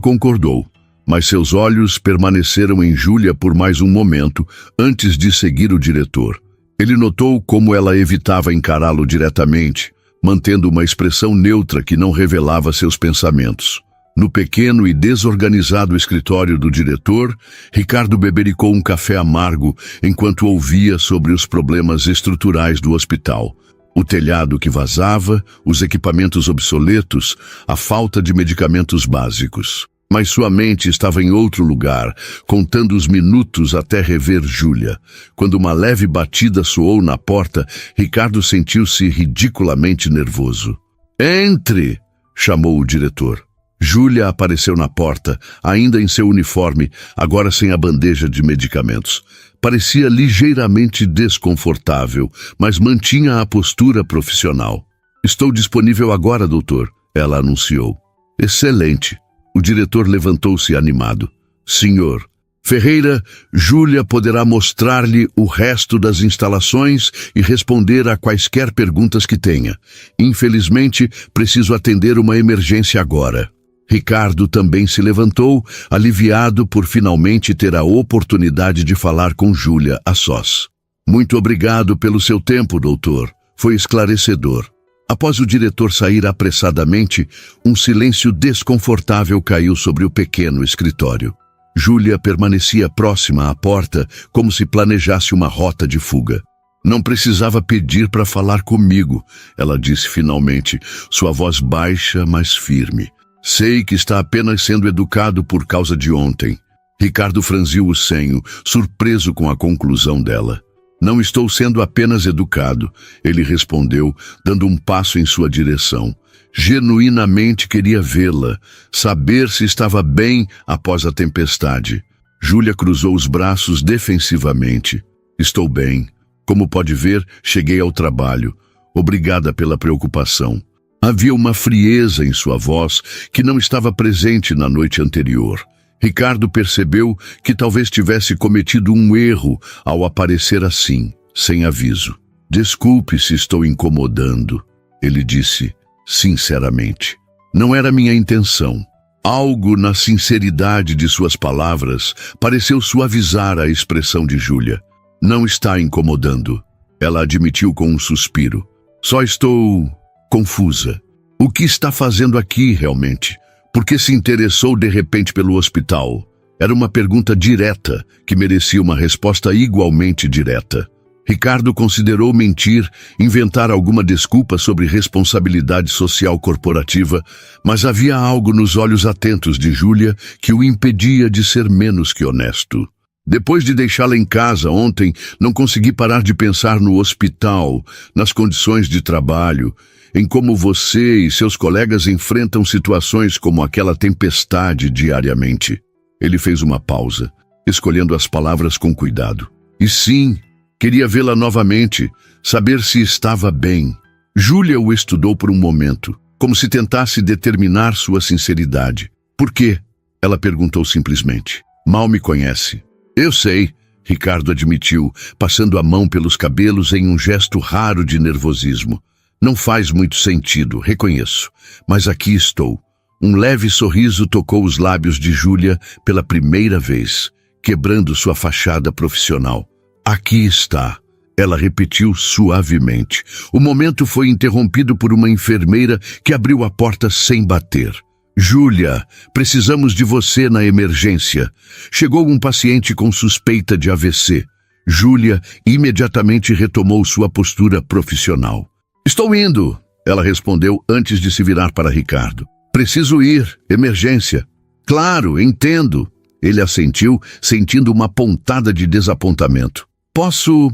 Speaker 1: concordou, mas seus olhos permaneceram em Júlia por mais um momento antes de seguir o diretor. Ele notou como ela evitava encará-lo diretamente, mantendo uma expressão neutra que não revelava seus pensamentos. No pequeno e desorganizado escritório do diretor, Ricardo bebericou um café amargo enquanto ouvia sobre os problemas estruturais do hospital. O telhado que vazava, os equipamentos obsoletos, a falta de medicamentos básicos. Mas sua mente estava em outro lugar, contando os minutos até rever Júlia. Quando uma leve batida soou na porta, Ricardo sentiu-se ridiculamente nervoso. "Entre!" chamou o diretor. Júlia apareceu na porta, ainda em seu uniforme, agora sem a bandeja de medicamentos. Parecia ligeiramente desconfortável, mas mantinha a postura profissional. "Estou disponível agora, doutor", ela anunciou. "Excelente." O diretor levantou-se animado. "Senhor Ferreira, Júlia poderá mostrar-lhe o resto das instalações e responder a quaisquer perguntas que tenha. Infelizmente, preciso atender uma emergência agora." Ricardo também se levantou, aliviado por finalmente ter a oportunidade de falar com Júlia a sós. "Muito obrigado pelo seu tempo, doutor. Foi esclarecedor." Após o diretor sair apressadamente, um silêncio desconfortável caiu sobre o pequeno escritório. Júlia permanecia próxima à porta, como se planejasse uma rota de fuga. "Não precisava pedir para falar comigo", ela disse finalmente, sua voz baixa, mas firme. "Sei que está apenas sendo educado por causa de ontem." Ricardo franziu o senho, surpreso com a conclusão dela. "Não estou sendo apenas educado", ele respondeu, dando um passo em sua direção. Genuinamente queria vê-la, saber se estava bem após a tempestade. Júlia cruzou os braços defensivamente. "Estou bem. Como pode ver, cheguei ao trabalho. Obrigada pela preocupação." Havia uma frieza em sua voz que não estava presente na noite anterior. Ricardo percebeu que talvez tivesse cometido um erro ao aparecer assim, sem aviso. "Desculpe se estou incomodando", ele disse, sinceramente. "Não era minha intenção." Algo na sinceridade de suas palavras pareceu suavizar a expressão de Júlia. "Não está incomodando", ela admitiu com um suspiro. "Só estou confusa. O que está fazendo aqui realmente? Por que se interessou de repente pelo hospital?" Era uma pergunta direta, que merecia uma resposta igualmente direta. Ricardo considerou mentir, inventar alguma desculpa sobre responsabilidade social corporativa, mas havia algo nos olhos atentos de Júlia que o impedia de ser menos que honesto. "Depois de deixá-la em casa ontem, não consegui parar de pensar no hospital, nas condições de trabalho, em como você e seus colegas enfrentam situações como aquela tempestade diariamente." Ele fez uma pausa, escolhendo as palavras com cuidado. "E sim, queria vê-la novamente, saber se estava bem." Júlia o estudou por um momento, como se tentasse determinar sua sinceridade. "Por quê?" ela perguntou simplesmente. "Mal me conhece." "Eu sei", Ricardo admitiu, passando a mão pelos cabelos em um gesto raro de nervosismo. "Não faz muito sentido, reconheço, mas aqui estou." Um leve sorriso tocou os lábios de Júlia pela primeira vez, quebrando sua fachada profissional. "Aqui está", ela repetiu suavemente. O momento foi interrompido por uma enfermeira que abriu a porta sem bater. "Júlia, precisamos de você na emergência." Chegou um paciente com suspeita de AVC. Júlia imediatamente retomou sua postura profissional. "Estou indo", ela respondeu antes de se virar para Ricardo. "Preciso ir, emergência." "Claro, entendo." Ele assentiu, sentindo uma pontada de desapontamento. Posso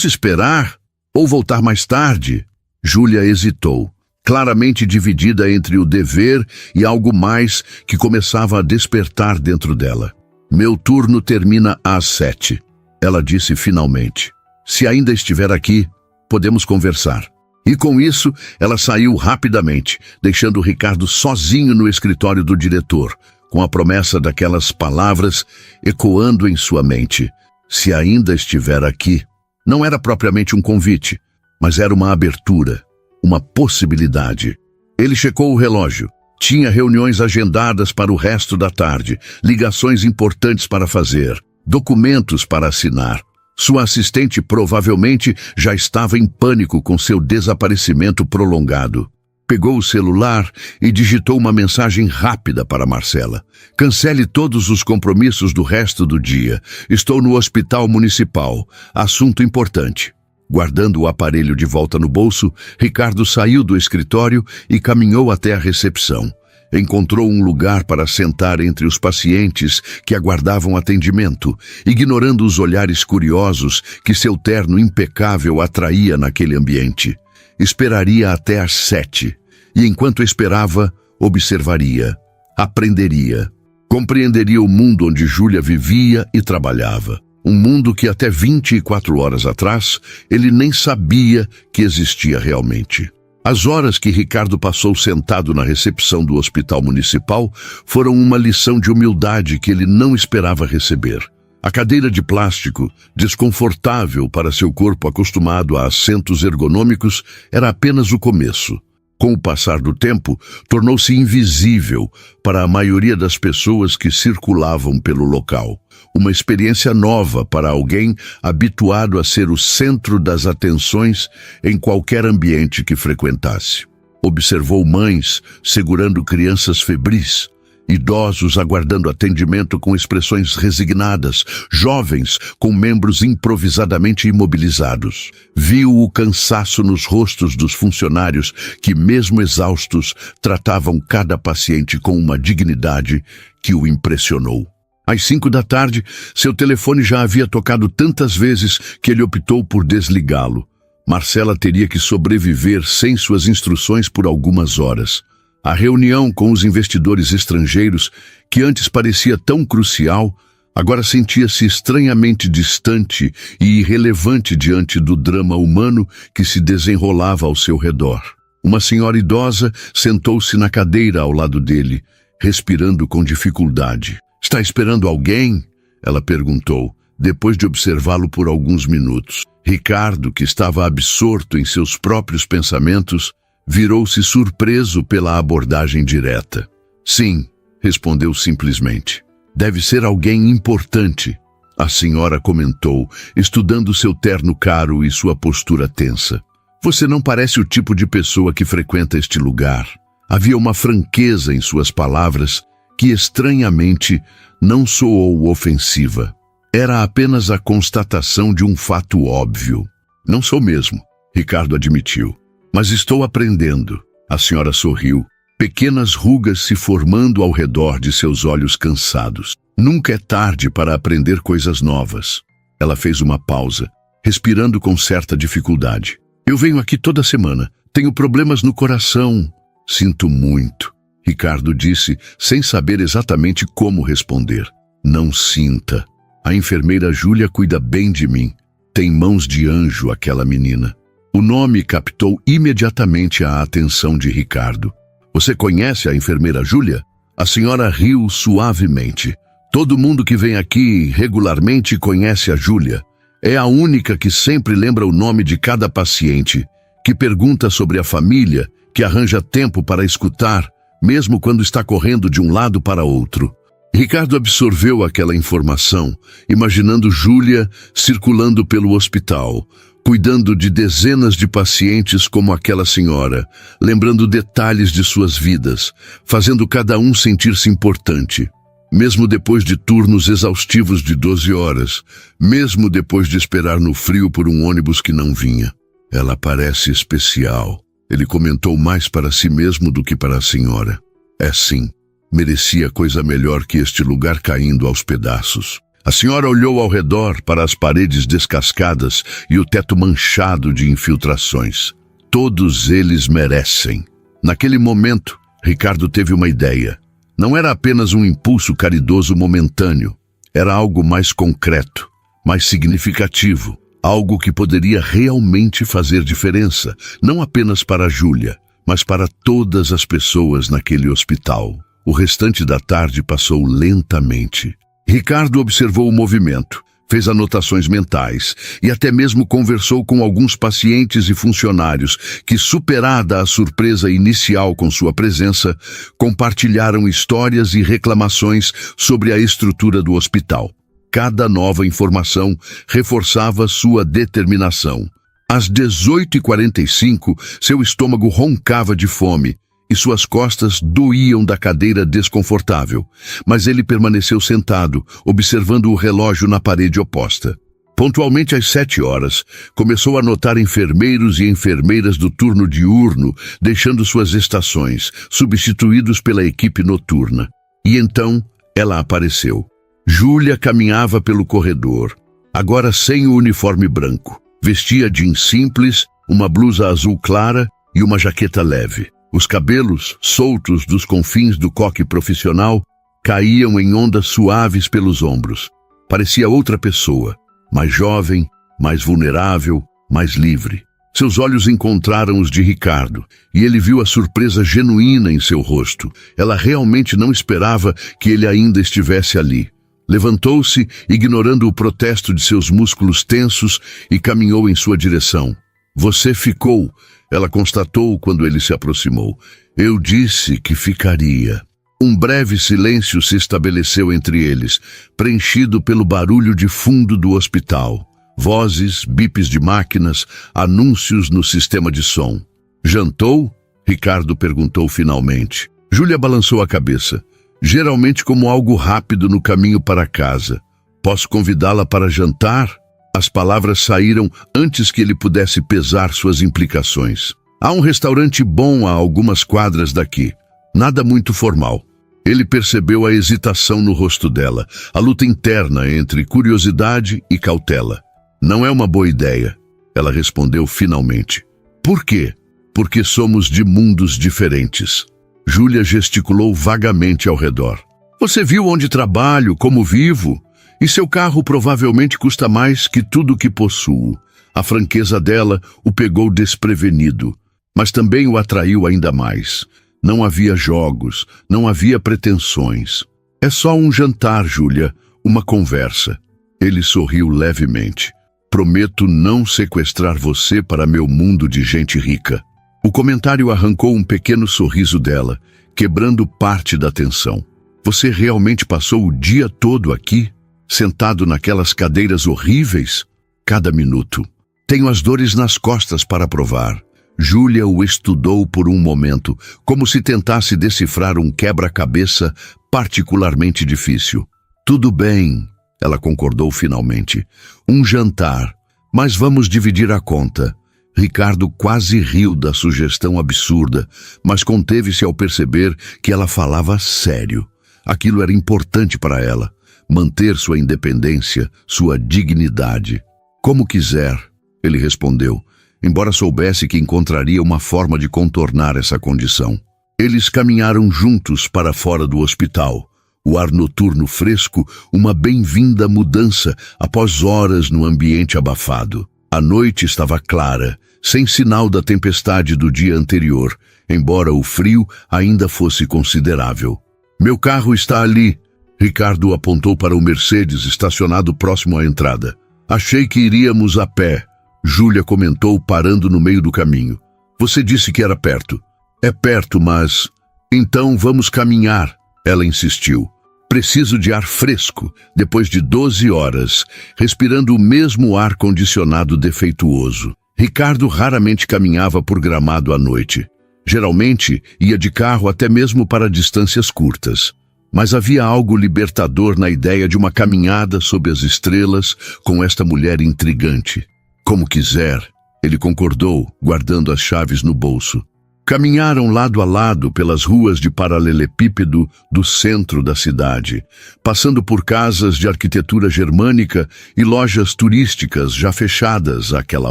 Speaker 1: esperar? Ou voltar mais tarde?" Júlia hesitou, claramente dividida entre o dever e algo mais que começava a despertar dentro dela. "Meu turno termina às 7, ela disse finalmente. "Se ainda estiver aqui, podemos conversar." E com isso, ela saiu rapidamente, deixando Ricardo sozinho no escritório do diretor, com a promessa daquelas palavras ecoando em sua mente. Se ainda estiver aqui. Não era propriamente um convite, mas era uma abertura, uma possibilidade. Ele checou o relógio. Tinha reuniões agendadas para o resto da tarde, ligações importantes para fazer, documentos para assinar. Sua assistente provavelmente já estava em pânico com seu desaparecimento prolongado. Pegou o celular e digitou uma mensagem rápida para Marcela. Cancele todos os compromissos do resto do dia. Estou no hospital municipal. Assunto importante. Guardando o aparelho de volta no bolso, Ricardo saiu do escritório e caminhou até a recepção. Encontrou um lugar para sentar entre os pacientes que aguardavam atendimento, ignorando os olhares curiosos que seu terno impecável atraía naquele ambiente. Esperaria até às 7, e enquanto esperava, observaria, aprenderia, compreenderia o mundo onde Júlia vivia e trabalhava. Um mundo que até 24 horas atrás ele nem sabia que existia realmente. As horas que Ricardo passou sentado na recepção do hospital municipal foram uma lição de humildade que ele não esperava receber. A cadeira de plástico, desconfortável para seu corpo acostumado a assentos ergonômicos, era apenas o começo. Com o passar do tempo, tornou-se invisível para a maioria das pessoas que circulavam pelo local. Uma experiência nova para alguém habituado a ser o centro das atenções em qualquer ambiente que frequentasse. Observou mães segurando crianças febris, idosos aguardando atendimento com expressões resignadas, jovens com membros improvisadamente imobilizados. Viu o cansaço nos rostos dos funcionários que, mesmo exaustos, tratavam cada paciente com uma dignidade que o impressionou. Às 5 da tarde, seu telefone já havia tocado tantas vezes que ele optou por desligá-lo. Marcela teria que sobreviver sem suas instruções por algumas horas. A reunião com os investidores estrangeiros, que antes parecia tão crucial, agora sentia-se estranhamente distante e irrelevante diante do drama humano que se desenrolava ao seu redor. Uma senhora idosa sentou-se na cadeira ao lado dele, respirando com dificuldade. "Está esperando alguém?" ela perguntou, depois de observá-lo por alguns minutos. Ricardo, que estava absorto em seus próprios pensamentos, virou-se surpreso pela abordagem direta. "Sim", respondeu simplesmente. "Deve ser alguém importante", a senhora comentou, estudando seu terno caro e sua postura tensa. "Você não parece o tipo de pessoa que frequenta este lugar." Havia uma franqueza em suas palavras que, estranhamente, não soou ofensiva. Era apenas a constatação de um fato óbvio. "Não sou mesmo", Ricardo admitiu. "Mas estou aprendendo." A senhora sorriu, pequenas rugas se formando ao redor de seus olhos cansados. "Nunca é tarde para aprender coisas novas." Ela fez uma pausa, respirando com certa dificuldade. "Eu venho aqui toda semana. Tenho problemas no coração." "Sinto muito", Ricardo disse, sem saber exatamente como responder. "Não sinta. A enfermeira Júlia cuida bem de mim. Tem mãos de anjo, aquela menina." O nome captou imediatamente a atenção de Ricardo. "Você conhece a enfermeira Júlia?" A senhora riu suavemente. "Todo mundo que vem aqui regularmente conhece a Júlia. É a única que sempre lembra o nome de cada paciente, que pergunta sobre a família, que arranja tempo para escutar, mesmo quando está correndo de um lado para outro." Ricardo absorveu aquela informação, imaginando Júlia circulando pelo hospital, cuidando de dezenas de pacientes como aquela senhora, lembrando detalhes de suas vidas, fazendo cada um sentir-se importante. Mesmo depois de turnos exaustivos de 12 horas, mesmo depois de esperar no frio por um ônibus que não vinha. "Ela parece especial", ele comentou mais para si mesmo do que para a senhora. "É sim, merecia coisa melhor que este lugar caindo aos pedaços." A senhora olhou ao redor para as paredes descascadas e o teto manchado de infiltrações. "Todos eles merecem." Naquele momento, Ricardo teve uma ideia. Não era apenas um impulso caridoso momentâneo. Era algo mais concreto, mais significativo. Algo que poderia realmente fazer diferença, não apenas para a Júlia, mas para todas as pessoas naquele hospital. O restante da tarde passou lentamente. Ricardo observou o movimento, Fez anotações mentais e até mesmo conversou com alguns pacientes e funcionários que, superada a surpresa inicial com sua presença, compartilharam histórias e reclamações sobre a estrutura do hospital. Cada nova informação reforçava sua determinação. Às 18h45, seu estômago roncava de fome e suas costas doíam da cadeira desconfortável, mas ele permaneceu sentado, observando o relógio na parede oposta. Pontualmente às 7h, começou a notar enfermeiros e enfermeiras do turno diurno deixando suas estações, substituídos pela equipe noturna. E então ela apareceu. Júlia caminhava pelo corredor, agora sem o uniforme branco. Vestia jeans simples, uma blusa azul clara e uma jaqueta leve. Os cabelos, soltos dos confins do coque profissional, caíam em ondas suaves pelos ombros. Parecia outra pessoa, mais jovem, mais vulnerável, mais livre. Seus olhos encontraram os de Ricardo, e ele viu a surpresa genuína em seu rosto. Ela realmente não esperava que ele ainda estivesse ali. Levantou-se, ignorando o protesto de seus músculos tensos, e caminhou em sua direção. "Você ficou", ela constatou quando ele se aproximou. "Eu disse que ficaria." Um breve silêncio se estabeleceu entre eles, preenchido pelo barulho de fundo do hospital. Vozes, bips de máquinas, anúncios no sistema de som. "Jantou?" Ricardo perguntou finalmente. Júlia balançou a cabeça, geralmente como algo rápido no caminho para casa. "Posso convidá-la para jantar?" As palavras saíram antes que ele pudesse pesar suas implicações. "Há um restaurante bom a algumas quadras daqui. Nada muito formal." Ele percebeu a hesitação no rosto dela, a luta interna entre curiosidade e cautela. "Não é uma boa ideia," ela respondeu finalmente. "Por quê?" "Porque somos de mundos diferentes." Júlia gesticulou vagamente ao redor. "Você viu onde trabalho, como vivo? E seu carro provavelmente custa mais que tudo o que possuo." A franqueza dela o pegou desprevenido, mas também o atraiu ainda mais. Não havia jogos, não havia pretensões. "É só um jantar, Júlia, uma conversa." Ele sorriu levemente. "Prometo não sequestrar você para meu mundo de gente rica." O comentário arrancou um pequeno sorriso dela, quebrando parte da tensão. "Você realmente passou o dia todo aqui? Sentado naquelas cadeiras horríveis?" "Cada minuto. Tenho as dores nas costas para provar." Júlia o estudou por um momento, como se tentasse decifrar um quebra-cabeça particularmente difícil. "Tudo bem," ela concordou finalmente. "Um jantar, mas vamos dividir a conta." Ricardo quase riu da sugestão absurda, mas conteve-se ao perceber que ela falava sério. Aquilo era importante para ela. Manter sua independência, sua dignidade. "Como quiser," ele respondeu, embora soubesse que encontraria uma forma de contornar essa condição. Eles caminharam juntos para fora do hospital. O ar noturno fresco, uma bem-vinda mudança após horas no ambiente abafado. A noite estava clara, sem sinal da tempestade do dia anterior, embora o frio ainda fosse considerável. "Meu carro está ali." Ricardo apontou para o Mercedes estacionado próximo à entrada. "Achei que iríamos a pé," Júlia comentou, parando no meio do caminho. "Você disse que era perto." "É perto, mas..." "Então vamos caminhar," ela insistiu. "Preciso de ar fresco, depois de 12 horas, respirando o mesmo ar-condicionado defeituoso." Ricardo raramente caminhava por gramado à noite. Geralmente ia de carro até mesmo para distâncias curtas. Mas havia algo libertador na ideia de uma caminhada sob as estrelas com esta mulher intrigante. "Como quiser," ele concordou, guardando as chaves no bolso. Caminharam lado a lado pelas ruas de paralelepípedo do centro da cidade, passando por casas de arquitetura germânica e lojas turísticas já fechadas àquela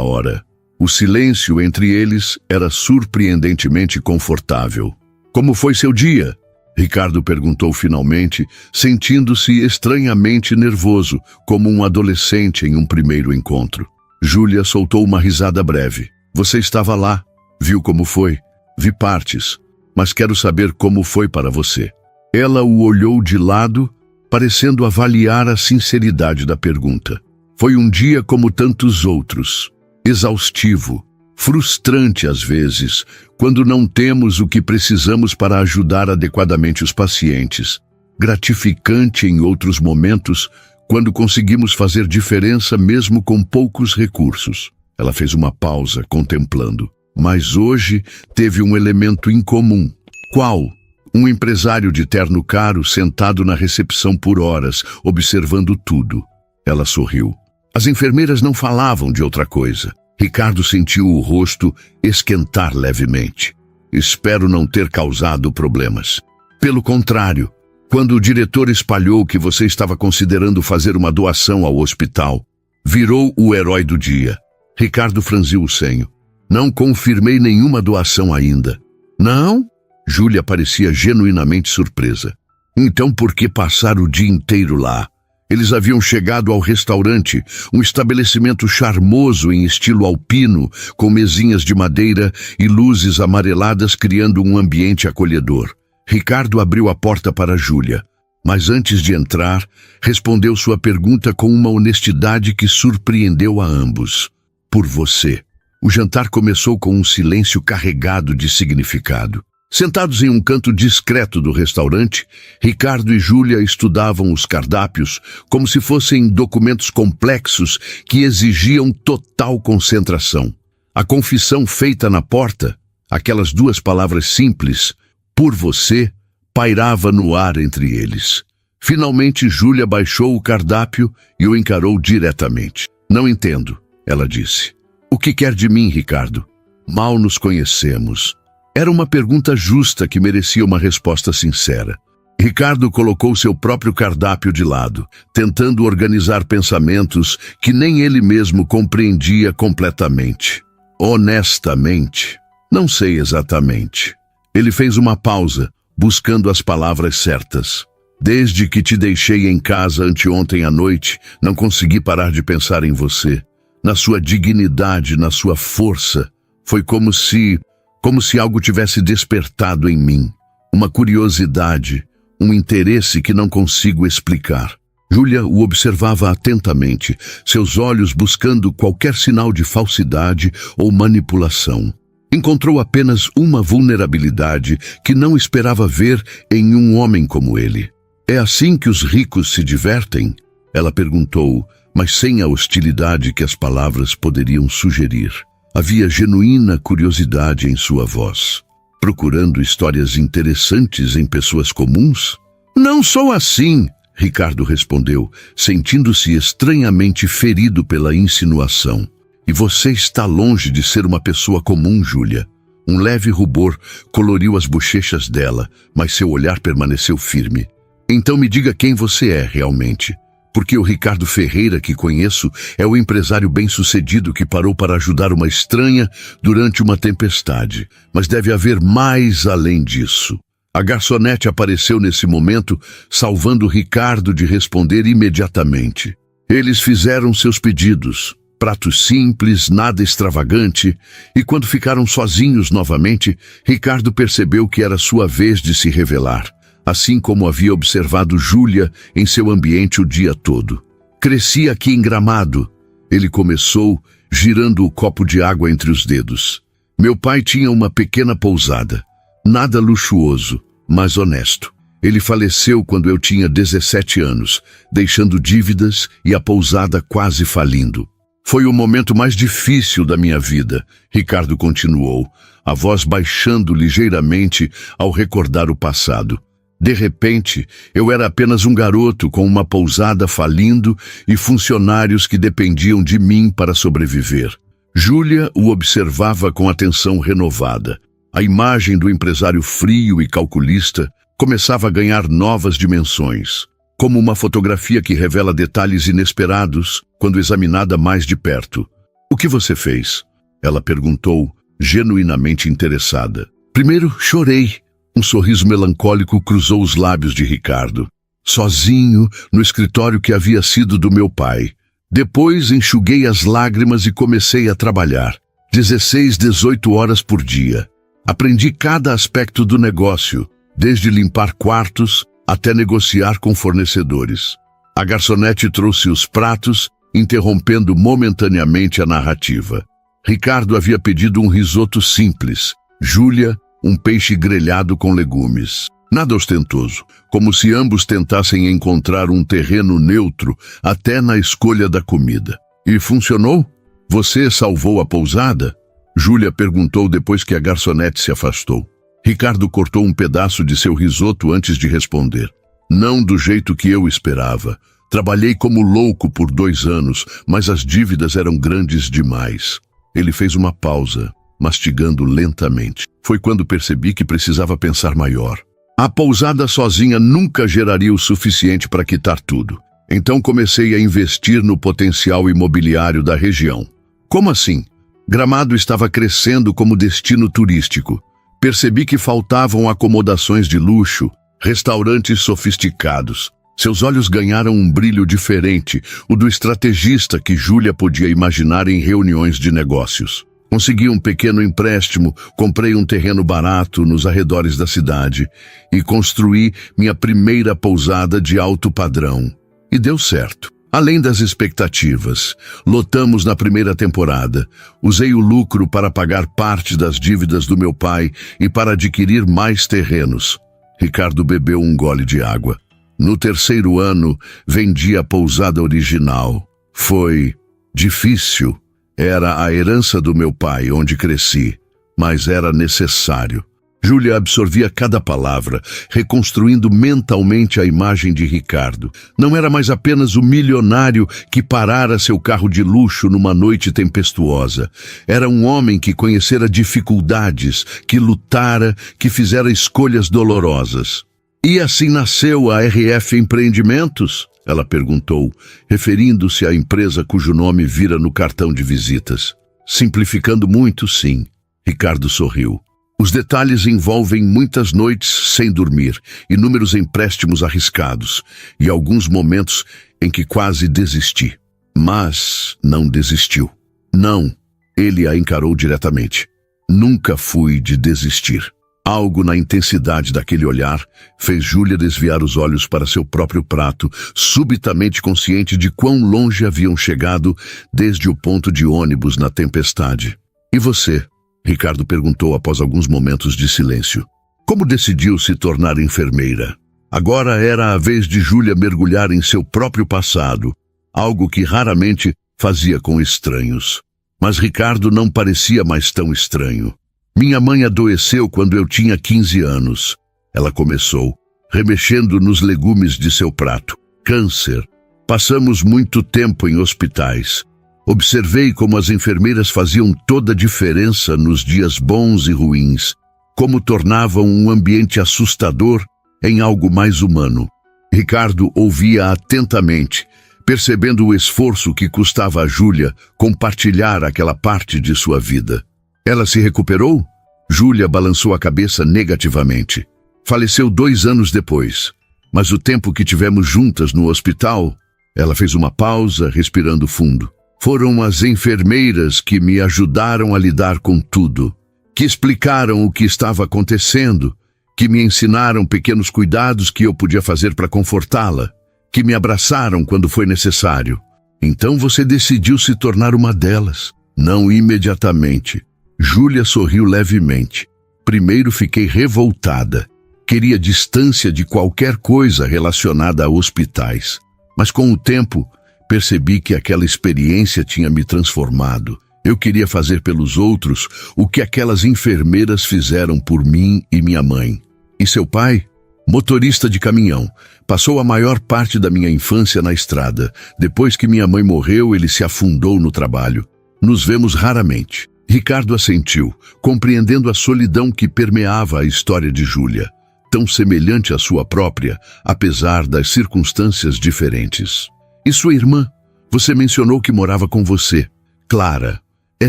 Speaker 1: hora. O silêncio entre eles era surpreendentemente confortável. "Como foi seu dia?" Ricardo perguntou finalmente, sentindo-se estranhamente nervoso, como um adolescente em um primeiro encontro. Júlia soltou uma risada breve. "Você estava lá, viu como foi? Vi partes, mas quero saber como foi para você." Ela o olhou de lado, parecendo avaliar a sinceridade da pergunta. Foi um dia como tantos outros, exaustivo, frustrante às vezes, quando não temos o que precisamos para ajudar adequadamente os pacientes. Gratificante em outros momentos, quando conseguimos fazer diferença mesmo com poucos recursos. Ela fez uma pausa, contemplando. Mas hoje teve um elemento incomum. Qual? Um empresário de terno caro sentado na recepção por horas, observando tudo. Ela sorriu. As enfermeiras não falavam de outra coisa. Ricardo sentiu o rosto esquentar levemente. Espero não ter causado problemas. Pelo contrário, quando o diretor espalhou que você estava considerando fazer uma doação ao hospital, virou o herói do dia. Ricardo franziu o senho. Não confirmei nenhuma doação ainda. Não? Júlia parecia genuinamente surpresa. Então por que passar o dia inteiro lá? Eles haviam chegado ao restaurante, um estabelecimento charmoso em estilo alpino, com mesinhas de madeira e luzes amareladas criando um ambiente acolhedor. Ricardo abriu a porta para Júlia, mas antes de entrar, respondeu sua pergunta com uma honestidade que surpreendeu a ambos. Por você. O jantar começou com um silêncio carregado de significado. Sentados em um canto discreto do restaurante, Ricardo e Júlia estudavam os cardápios como se fossem documentos complexos que exigiam total concentração. A confissão feita na porta, aquelas duas palavras simples, por você, pairava no ar entre eles. Finalmente, Júlia baixou o cardápio e o encarou diretamente. Não entendo, ela disse. O que quer de mim, Ricardo? Mal nos conhecemos. Era uma pergunta justa que merecia uma resposta sincera. Ricardo colocou seu próprio cardápio de lado, tentando organizar pensamentos que nem ele mesmo compreendia completamente. Honestamente, não sei exatamente. Ele fez uma pausa, buscando as palavras certas. Desde que te deixei em casa anteontem à noite, não consegui parar de pensar em você. Na sua dignidade, na sua força. Foi como se algo tivesse despertado em mim. Uma curiosidade, um interesse que não consigo explicar. Júlia o observava atentamente, seus olhos buscando qualquer sinal de falsidade ou manipulação. Encontrou apenas uma vulnerabilidade que não esperava ver em um homem como ele. É assim que os ricos se divertem? Ela perguntou, mas sem a hostilidade que as palavras poderiam sugerir. Havia genuína curiosidade em sua voz. Procurando histórias interessantes em pessoas comuns? Não sou assim, Ricardo respondeu, sentindo-se estranhamente ferido pela insinuação. E você está longe de ser uma pessoa comum, Júlia. Um leve rubor coloriu as bochechas dela, mas seu olhar permaneceu firme. Então me diga quem você é realmente. Porque o Ricardo Ferreira que conheço é o empresário bem-sucedido que parou para ajudar uma estranha durante uma tempestade. Mas deve haver mais além disso. A garçonete apareceu nesse momento, salvando Ricardo de responder imediatamente. Eles fizeram seus pedidos, pratos simples, nada extravagante, e quando ficaram sozinhos novamente, Ricardo percebeu que era sua vez de se revelar. Assim como havia observado Júlia em seu ambiente o dia todo. Cresci aqui em Gramado. Ele começou, girando o copo de água entre os dedos. Meu pai tinha uma pequena pousada. Nada luxuoso, mas honesto. Ele faleceu quando eu tinha 17 anos, deixando dívidas e a pousada quase falindo. Foi o momento mais difícil da minha vida, Ricardo continuou, a voz baixando ligeiramente ao recordar o passado. De repente, eu era apenas um garoto com uma pousada falindo e funcionários que dependiam de mim para sobreviver. Júlia o observava com atenção renovada. A imagem do empresário frio e calculista começava a ganhar novas dimensões, como uma fotografia que revela detalhes inesperados quando examinada mais de perto. O que você fez? Ela perguntou, genuinamente interessada. Primeiro, chorei. Um sorriso melancólico cruzou os lábios de Ricardo. Sozinho, no escritório que havia sido do meu pai. Depois enxuguei as lágrimas e comecei a trabalhar. 16, 18 horas por dia. Aprendi cada aspecto do negócio, desde limpar quartos até negociar com fornecedores. A garçonete trouxe os pratos interrompendo momentaneamente a narrativa. Ricardo havia pedido um risoto simples. Júlia, um peixe grelhado com legumes. Nada ostentoso, como se ambos tentassem encontrar um terreno neutro até na escolha da comida. E funcionou? Você salvou a pousada? Júlia perguntou depois que a garçonete se afastou. Ricardo cortou um pedaço de seu risoto antes de responder. Não do jeito que eu esperava. Trabalhei como louco por 2 anos, mas as dívidas eram grandes demais. Ele fez uma pausa, mastigando lentamente. Foi quando percebi que precisava pensar maior. A pousada sozinha nunca geraria o suficiente para quitar tudo. Então comecei a investir no potencial imobiliário da região. Como assim? Gramado estava crescendo como destino turístico. Percebi que faltavam acomodações de luxo, restaurantes sofisticados. Seus olhos ganharam um brilho diferente, o do estrategista que Júlia podia imaginar em reuniões de negócios. Consegui um pequeno empréstimo, comprei um terreno barato nos arredores da cidade e construí minha primeira pousada de alto padrão. E deu certo. Além das expectativas, lotamos na primeira temporada. Usei o lucro para pagar parte das dívidas do meu pai e para adquirir mais terrenos. Ricardo bebeu um gole de água. No 3º ano, vendi a pousada original. Foi difícil. Era a herança do meu pai, onde cresci, mas era necessário. Júlia absorvia cada palavra, reconstruindo mentalmente a imagem de Ricardo. Não era mais apenas o milionário que parara seu carro de luxo numa noite tempestuosa. Era um homem que conhecera dificuldades, que lutara, que fizera escolhas dolorosas. E assim nasceu a RF Empreendimentos? Ela perguntou, referindo-se à empresa cujo nome vira no cartão de visitas. Simplificando muito, sim. Ricardo sorriu. Os detalhes envolvem muitas noites sem dormir, inúmeros empréstimos arriscados e alguns momentos em que quase desisti. Mas não desistiu. Não, ele a encarou diretamente. Nunca fui de desistir. Algo na intensidade daquele olhar fez Júlia desviar os olhos para seu próprio prato, subitamente consciente de quão longe haviam chegado desde o ponto de ônibus na tempestade. E você? Ricardo perguntou após alguns momentos de silêncio. Como decidiu se tornar enfermeira? Agora era a vez de Júlia mergulhar em seu próprio passado, algo que raramente fazia com estranhos. Mas Ricardo não parecia mais tão estranho. Minha mãe adoeceu quando eu tinha 15 anos. Ela começou, remexendo nos legumes de seu prato. Câncer. Passamos muito tempo em hospitais. Observei como as enfermeiras faziam toda a diferença nos dias bons e ruins, como tornavam um ambiente assustador em algo mais humano. Ricardo ouvia atentamente, percebendo o esforço que custava a Júlia compartilhar aquela parte de sua vida. Ela se recuperou? Júlia balançou a cabeça negativamente. Faleceu 2 anos depois. Mas o tempo que tivemos juntas no hospital... Ela fez uma pausa, respirando fundo. Foram as enfermeiras que me ajudaram a lidar com tudo. Que explicaram o que estava acontecendo. Que me ensinaram pequenos cuidados que eu podia fazer para confortá-la. Que me abraçaram quando foi necessário. Então você decidiu se tornar uma delas. Não imediatamente. Júlia sorriu levemente. Primeiro fiquei revoltada. Queria distância de qualquer coisa relacionada a hospitais. Mas com o tempo, percebi que aquela experiência tinha me transformado. Eu queria fazer pelos outros o que aquelas enfermeiras fizeram por mim e minha mãe. E seu pai? Motorista de caminhão. Passou a maior parte da minha infância na estrada. Depois que minha mãe morreu, ele se afundou no trabalho. Nos vemos raramente. Ricardo assentiu, compreendendo a solidão que permeava a história de Júlia, tão semelhante à sua própria, apesar das circunstâncias diferentes. E sua irmã? Você mencionou que morava com você. Clara. É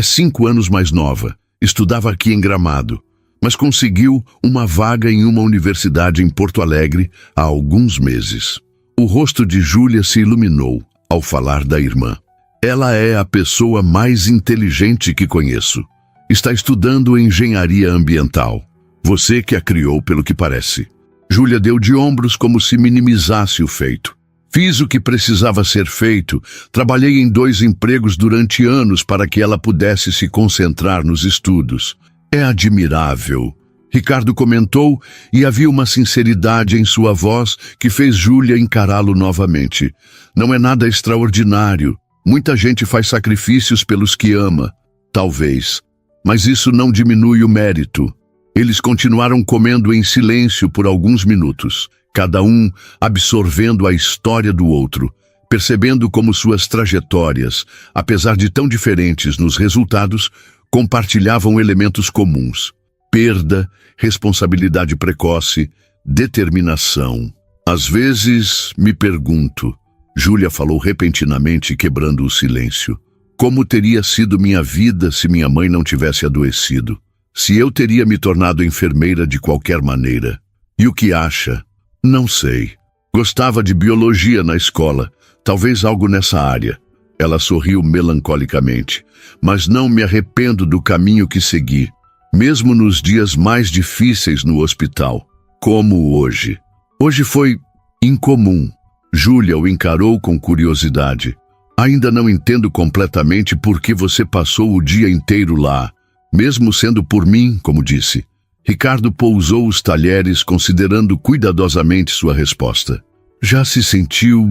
Speaker 1: 5 anos mais nova. Estudava aqui em Gramado, mas conseguiu uma vaga em uma universidade em Porto Alegre há alguns meses. O rosto de Júlia se iluminou ao falar da irmã. Ela é a pessoa mais inteligente que conheço. Está estudando engenharia ambiental. Você que a criou, pelo que parece. Júlia deu de ombros como se minimizasse o feito. Fiz o que precisava ser feito, trabalhei em 2 empregos durante anos para que ela pudesse se concentrar nos estudos. É admirável. Ricardo comentou, e havia uma sinceridade em sua voz que fez Júlia encará-lo novamente. Não é nada extraordinário. Muita gente faz sacrifícios pelos que ama. Talvez. Mas isso não diminui o mérito. Eles continuaram comendo em silêncio por alguns minutos, cada um absorvendo a história do outro, percebendo como suas trajetórias, apesar de tão diferentes nos resultados, compartilhavam elementos comuns: perda, responsabilidade precoce, determinação. Às vezes, me pergunto, Júlia falou repentinamente, quebrando o silêncio, como teria sido minha vida se minha mãe não tivesse adoecido? Se eu teria me tornado enfermeira de qualquer maneira? E o que acha? Não sei. Gostava de biologia na escola, talvez algo nessa área. Ela sorriu melancolicamente. Mas não me arrependo do caminho que segui, mesmo nos dias mais difíceis no hospital, como hoje. Hoje foi incomum. Júlia o encarou com curiosidade. Ainda não entendo completamente por que você passou o dia inteiro lá, mesmo sendo por mim, como disse. Ricardo pousou os talheres, considerando cuidadosamente sua resposta. Já se sentiu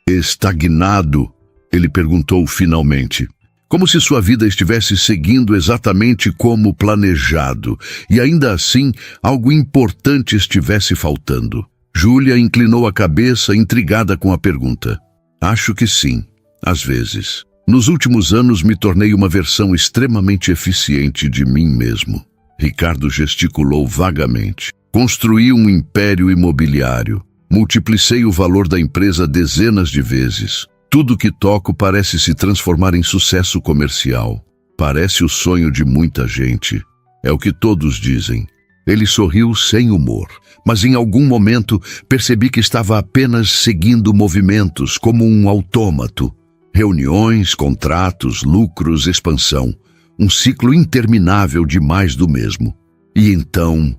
Speaker 1: estagnado? Ele perguntou finalmente. Como se sua vida estivesse seguindo exatamente como planejado, e ainda assim algo importante estivesse faltando. Júlia inclinou a cabeça, intrigada com a pergunta. Acho que sim, às vezes. Nos últimos anos me tornei uma versão extremamente eficiente de mim mesmo. Ricardo gesticulou vagamente. Construí um império imobiliário. Multiplicei o valor da empresa dezenas de vezes. Tudo que toco parece se transformar em sucesso comercial. Parece o sonho de muita gente. É o que todos dizem. Ele sorriu sem humor, mas em algum momento percebi que estava apenas seguindo movimentos como um autômato. Reuniões, contratos, lucros, expansão. Um ciclo interminável de mais do mesmo. E então,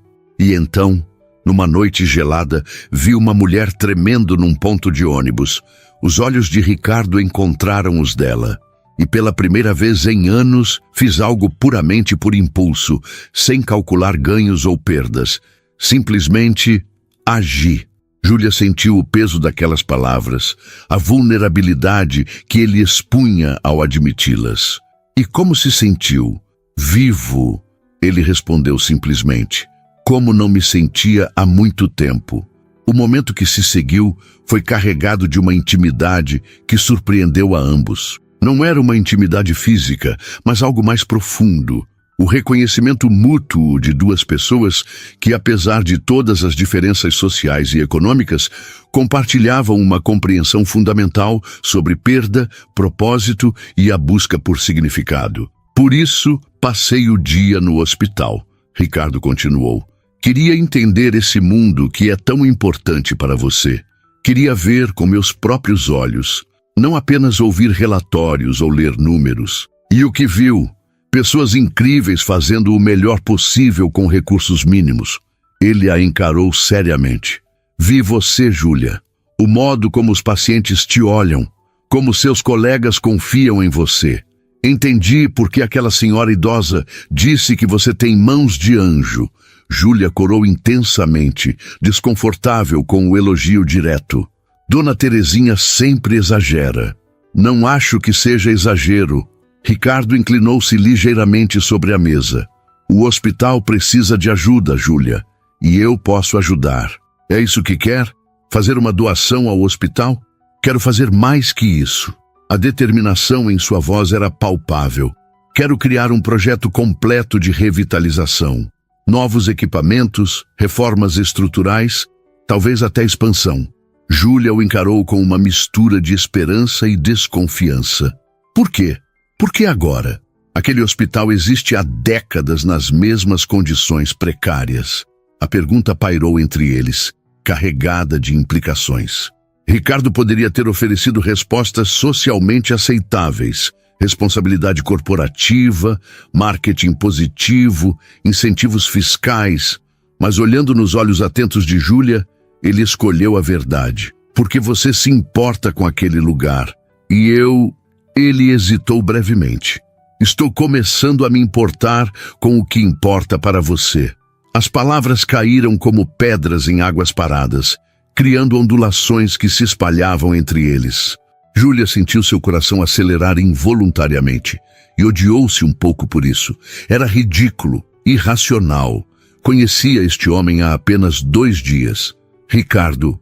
Speaker 1: numa noite gelada, vi uma mulher tremendo num ponto de ônibus. Os olhos de Ricardo encontraram os dela. E pela primeira vez em anos, fiz algo puramente por impulso, sem calcular ganhos ou perdas. Simplesmente agi. Júlia sentiu o peso daquelas palavras, a vulnerabilidade que ele expunha ao admiti-las. E como se sentiu? Vivo, ele respondeu simplesmente. Como não me sentia há muito tempo. O momento que se seguiu foi carregado de uma intimidade que surpreendeu a ambos. Não era uma intimidade física, mas algo mais profundo. O reconhecimento mútuo de 2 pessoas que, apesar de todas as diferenças sociais e econômicas, compartilhavam uma compreensão fundamental sobre perda, propósito e a busca por significado. Por isso, passei o dia no hospital. Ricardo continuou. Queria entender esse mundo que é tão importante para você. Queria ver com meus próprios olhos, não apenas ouvir relatórios ou ler números. E o que viu? Pessoas incríveis fazendo o melhor possível com recursos mínimos. Ele a encarou seriamente. Vi você, Júlia. O modo como os pacientes te olham, como seus colegas confiam em você. Entendi por que aquela senhora idosa disse que você tem mãos de anjo. Júlia corou intensamente, desconfortável com o elogio direto. Dona Terezinha sempre exagera. Não acho que seja exagero. Ricardo inclinou-se ligeiramente sobre a mesa. O hospital precisa de ajuda, Júlia, e eu posso ajudar. É isso que quer? Fazer uma doação ao hospital? Quero fazer mais que isso. A determinação em sua voz era palpável. Quero criar um projeto completo de revitalização. Novos equipamentos, reformas estruturais, talvez até expansão. Júlia o encarou com uma mistura de esperança e desconfiança. Por quê? Por que agora? Aquele hospital existe há décadas nas mesmas condições precárias. A pergunta pairou entre eles, carregada de implicações. Ricardo poderia ter oferecido respostas socialmente aceitáveis, responsabilidade corporativa, marketing positivo, incentivos fiscais, mas olhando nos olhos atentos de Júlia, ele escolheu a verdade. porque você se importa com aquele lugar. E eu... Ele hesitou brevemente. Estou começando a me importar com o que importa para você. As palavras caíram como pedras em águas paradas, criando ondulações que se espalhavam entre eles. Júlia sentiu seu coração acelerar involuntariamente e odiou-se um pouco por isso. Era ridículo, irracional. Conhecia este homem há apenas 2 dias. Ricardo,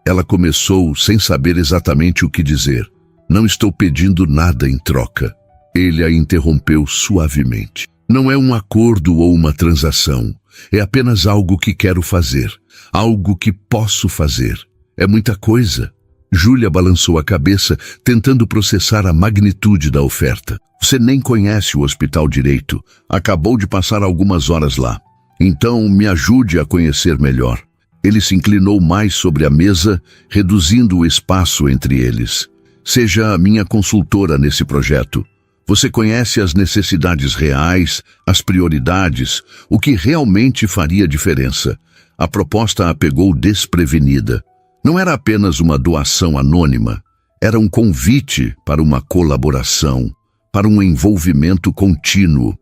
Speaker 1: Ela começou sem saber exatamente o que dizer. Não estou pedindo nada em troca. Ele a interrompeu suavemente. Não é um acordo ou uma transação. É apenas algo que quero fazer. Algo que posso fazer. É muita coisa. Júlia balançou a cabeça, tentando processar a magnitude da oferta. Você nem conhece o hospital direito. Acabou de passar algumas horas lá. Então, me ajude a conhecer melhor. Ele se inclinou mais sobre a mesa, reduzindo o espaço entre eles. Seja a minha consultora nesse projeto. Você conhece as necessidades reais, as prioridades, o que realmente faria diferença. A proposta a pegou desprevenida. Não era apenas uma doação anônima. Era um convite para uma colaboração, para um envolvimento contínuo.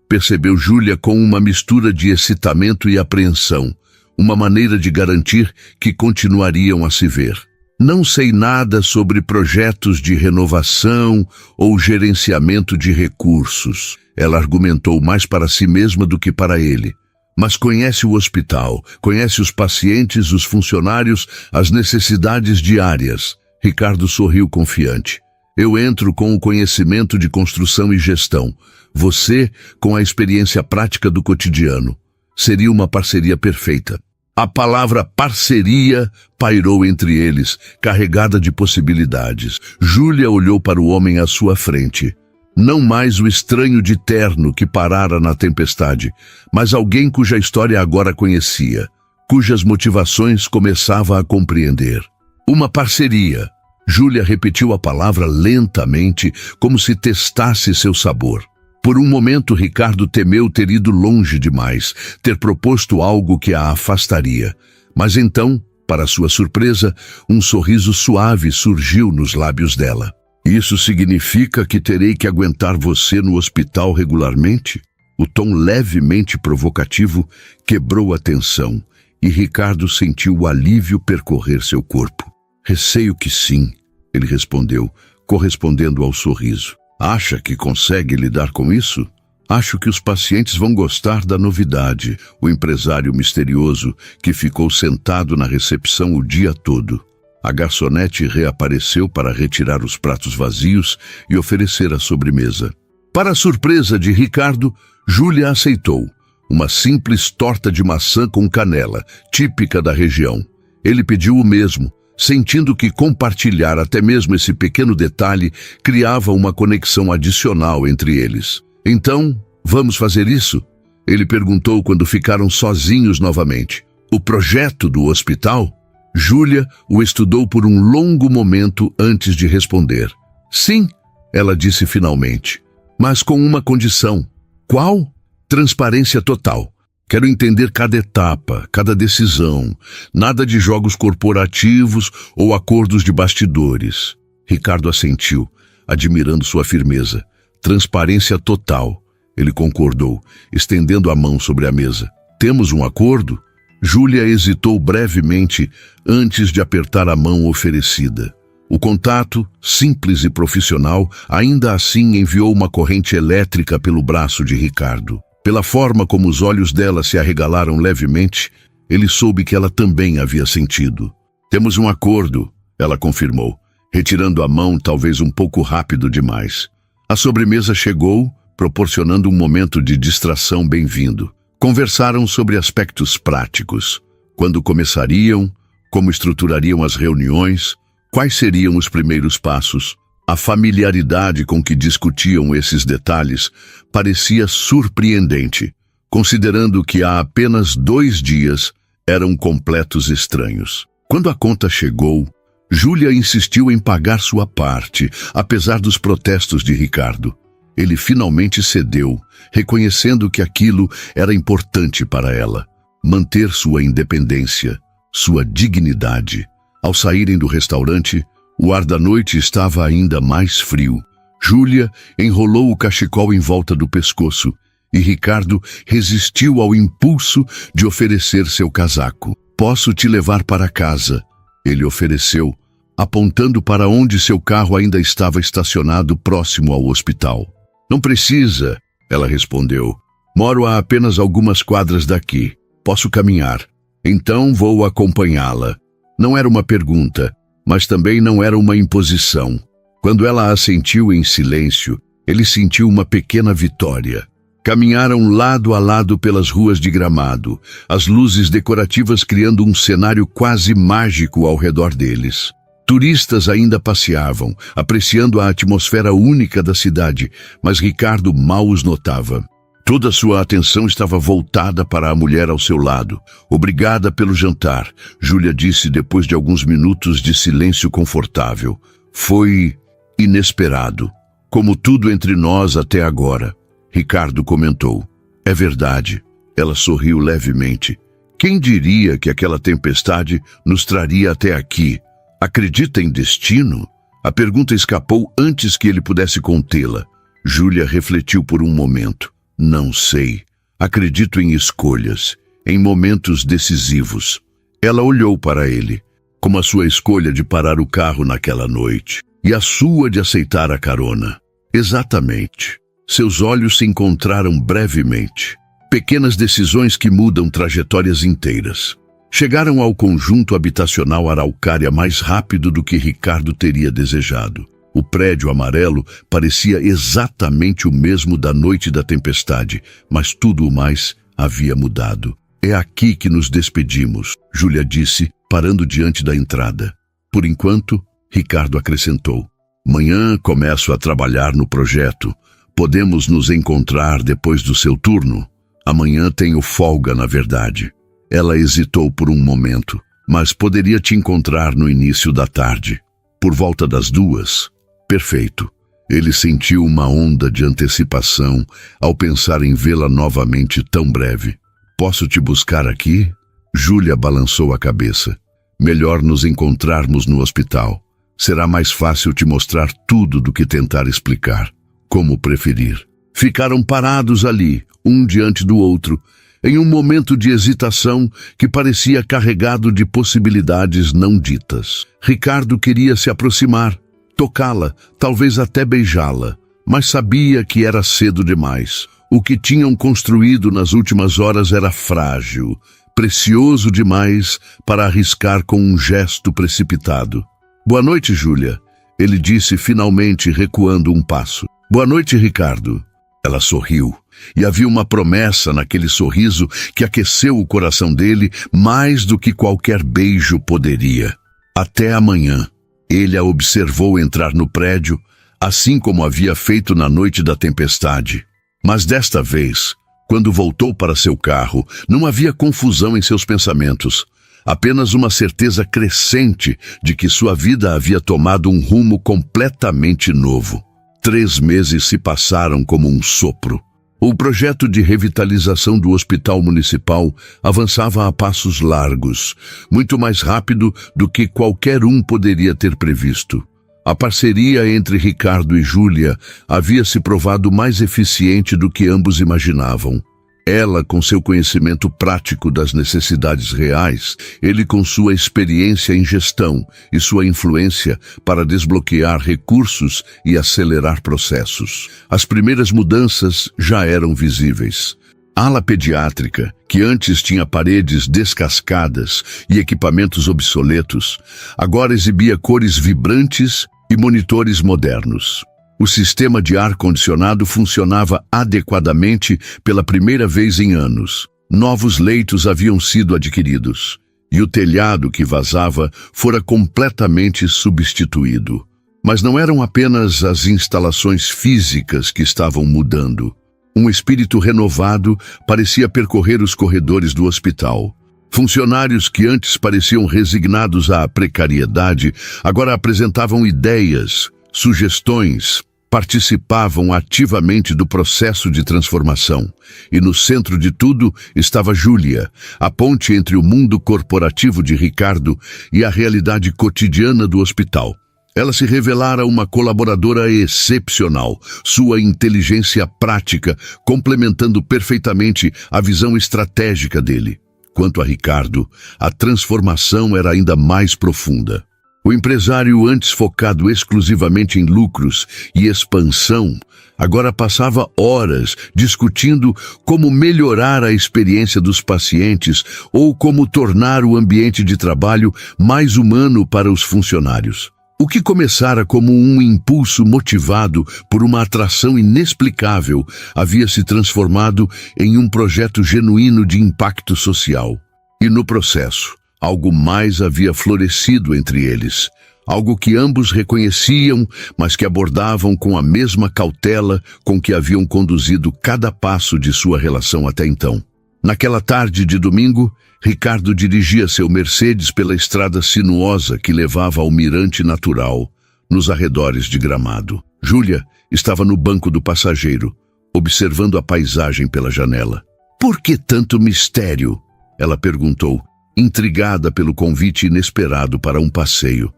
Speaker 1: Percebeu Júlia com uma mistura de excitamento e apreensão, uma maneira de garantir que continuariam a se ver. Não sei nada sobre projetos de renovação ou gerenciamento de recursos. Ela argumentou mais para si mesma do que para ele. Mas conhece o hospital, conhece os pacientes, os funcionários, as necessidades diárias. Ricardo sorriu confiante. Eu entro com o conhecimento de construção e gestão. Você com a experiência prática do cotidiano. Seria uma parceria perfeita. A palavra parceria pairou entre eles, carregada de possibilidades. Júlia olhou para o homem à sua frente. Não mais o estranho de terno que parara na tempestade, mas alguém cuja história agora conhecia, cujas motivações começava a compreender. Uma parceria. Júlia repetiu a palavra lentamente, como se testasse seu sabor. Por um momento, Ricardo temeu ter ido longe demais, ter proposto algo que a afastaria. Mas então, para sua surpresa, um sorriso suave surgiu nos lábios dela. Isso significa que terei que aguentar você no hospital regularmente? O tom levemente provocativo quebrou a tensão, e Ricardo sentiu o alívio percorrer seu corpo. Receio que sim, ele respondeu, correspondendo ao sorriso. Acha que consegue lidar com isso? Acho que os pacientes vão gostar da novidade, o empresário misterioso que ficou sentado na recepção o dia todo. A garçonete reapareceu para retirar os pratos vazios e oferecer a sobremesa. Para a surpresa de Ricardo, Júlia aceitou. Uma simples torta de maçã com canela, típica da região. Ele pediu o mesmo, sentindo que compartilhar até mesmo esse pequeno detalhe criava uma conexão adicional entre eles. Então, vamos fazer isso? Ele perguntou quando ficaram sozinhos novamente. O projeto do hospital? Júlia o estudou por um longo momento antes de responder. Sim, ela disse finalmente, mas com uma condição. Qual? Transparência total. Quero entender cada etapa, cada decisão. Nada de jogos corporativos ou acordos de bastidores. Ricardo assentiu, admirando sua firmeza. Transparência total. Ele concordou, estendendo a mão sobre a mesa. Temos um acordo? Júlia hesitou brevemente antes de apertar a mão oferecida. O contato, simples e profissional, ainda assim enviou uma corrente elétrica pelo braço de Ricardo. Pela forma como os olhos dela se arregalaram levemente, ele soube que ela também havia sentido. Temos um acordo, ela confirmou, retirando a mão talvez um pouco rápido demais. A sobremesa chegou, proporcionando um momento de distração bem-vindo. Conversaram sobre aspectos práticos. Quando começariam, como estruturariam as reuniões, quais seriam os primeiros passos. A familiaridade com que discutiam esses detalhes parecia surpreendente, considerando que há apenas 2 dias eram completos estranhos. Quando a conta chegou, Júlia insistiu em pagar sua parte, apesar dos protestos de Ricardo. Ele finalmente cedeu, reconhecendo que aquilo era importante para ela. Manter sua independência. sua dignidade. Ao saírem do restaurante, o ar da noite estava ainda mais frio. Júlia enrolou o cachecol em volta do pescoço e Ricardo resistiu ao impulso de oferecer seu casaco. "Posso te levar para casa", ele ofereceu, apontando para onde seu carro ainda estava estacionado próximo ao hospital. "Não precisa", ela respondeu. "Moro a apenas algumas quadras daqui. Posso caminhar. Então vou acompanhá-la." Não era uma pergunta, mas também não era uma imposição. Quando ela assentiu em silêncio, ele sentiu uma pequena vitória. Caminharam lado a lado pelas ruas de Gramado, as luzes decorativas criando um cenário quase mágico ao redor deles. Turistas ainda passeavam, apreciando a atmosfera única da cidade, mas Ricardo mal os notava. Toda sua atenção estava voltada para a mulher ao seu lado. "Obrigada pelo jantar", Júlia disse depois de alguns minutos de silêncio confortável. "Foi inesperado, como tudo entre nós até agora", Ricardo comentou. "É verdade." Ela sorriu levemente. "Quem diria que aquela tempestade nos traria até aqui? Acredita em destino?" A pergunta escapou antes que ele pudesse contê-la. Júlia refletiu por um momento. "Não sei. Acredito em escolhas, em momentos decisivos." Ela olhou para ele, como a sua escolha de parar o carro naquela noite, e a sua de aceitar a carona. Exatamente. Seus olhos se encontraram brevemente. Pequenas decisões que mudam trajetórias inteiras. Chegaram ao conjunto habitacional Araucária mais rápido do que Ricardo teria desejado. O prédio amarelo parecia exatamente o mesmo da noite da tempestade, mas tudo o mais havia mudado. "É aqui que nos despedimos", Júlia disse, parando diante da entrada. "Por enquanto", Ricardo acrescentou. "Amanhã começo a trabalhar no projeto. Podemos nos encontrar depois do seu turno? Amanhã tenho folga, na verdade." Ela hesitou por um momento, "Mas poderia te encontrar no início da tarde. Por volta das 2. "Perfeito." Ele sentiu uma onda de antecipação ao pensar em vê-la novamente tão breve. "Posso te buscar aqui?" Júlia balançou a cabeça. "Melhor nos encontrarmos no hospital. Será mais fácil te mostrar tudo do que tentar explicar." "Como preferir." Ficaram parados ali, um diante do outro, em um momento de hesitação que parecia carregado de possibilidades não ditas. Ricardo queria se aproximar, tocá-la, talvez até beijá-la, mas sabia que era cedo demais. O que tinham construído nas últimas horas era frágil, precioso demais para arriscar com um gesto precipitado. "Boa noite, Júlia", ele disse finalmente, recuando um passo. "Boa noite, Ricardo." Ela sorriu, e havia uma promessa naquele sorriso que aqueceu o coração dele mais do que qualquer beijo poderia. "Até amanhã." Ele a observou entrar no prédio, assim como havia feito na noite da tempestade. Mas desta vez, quando voltou para seu carro, não havia confusão em seus pensamentos. Apenas uma certeza crescente de que sua vida havia tomado um rumo completamente novo. 3 meses se passaram como um sopro. O projeto de revitalização do Hospital Municipal avançava a passos largos, muito mais rápido do que qualquer um poderia ter previsto. A parceria entre Ricardo e Júlia havia se provado mais eficiente do que ambos imaginavam. Ela com seu conhecimento prático das necessidades reais, ele com sua experiência em gestão e sua influência para desbloquear recursos e acelerar processos. As primeiras mudanças já eram visíveis. A ala pediátrica, que antes tinha paredes descascadas e equipamentos obsoletos, agora exibia cores vibrantes e monitores modernos. O sistema de ar-condicionado funcionava adequadamente pela primeira vez em anos. Novos leitos haviam sido adquiridos, e o telhado que vazava fora completamente substituído. Mas não eram apenas as instalações físicas que estavam mudando. Um espírito renovado parecia percorrer os corredores do hospital. Funcionários que antes pareciam resignados à precariedade, agora apresentavam ideias, sugestões participavam ativamente do processo de transformação. E no centro de tudo estava Júlia, a ponte entre o mundo corporativo de Ricardo e a realidade cotidiana do hospital. Ela se revelara uma colaboradora excepcional, sua inteligência prática complementando perfeitamente a visão estratégica dele. Quanto a Ricardo, a transformação era ainda mais profunda. O empresário, antes focado exclusivamente em lucros e expansão, agora passava horas discutindo como melhorar a experiência dos pacientes ou como tornar o ambiente de trabalho mais humano para os funcionários. O que começara como um impulso motivado por uma atração inexplicável havia se transformado em um projeto genuíno de impacto social. E no processo, algo mais havia florescido entre eles. Algo que ambos reconheciam, mas que abordavam com a mesma cautela com que haviam conduzido cada passo de sua relação até então. Naquela tarde de domingo, Ricardo dirigia seu Mercedes pela estrada sinuosa que levava ao mirante natural, nos arredores de Gramado. Júlia estava no banco do passageiro, observando a paisagem pela janela. "Por que tanto mistério?" ela perguntou, intrigada pelo convite inesperado para um passeio.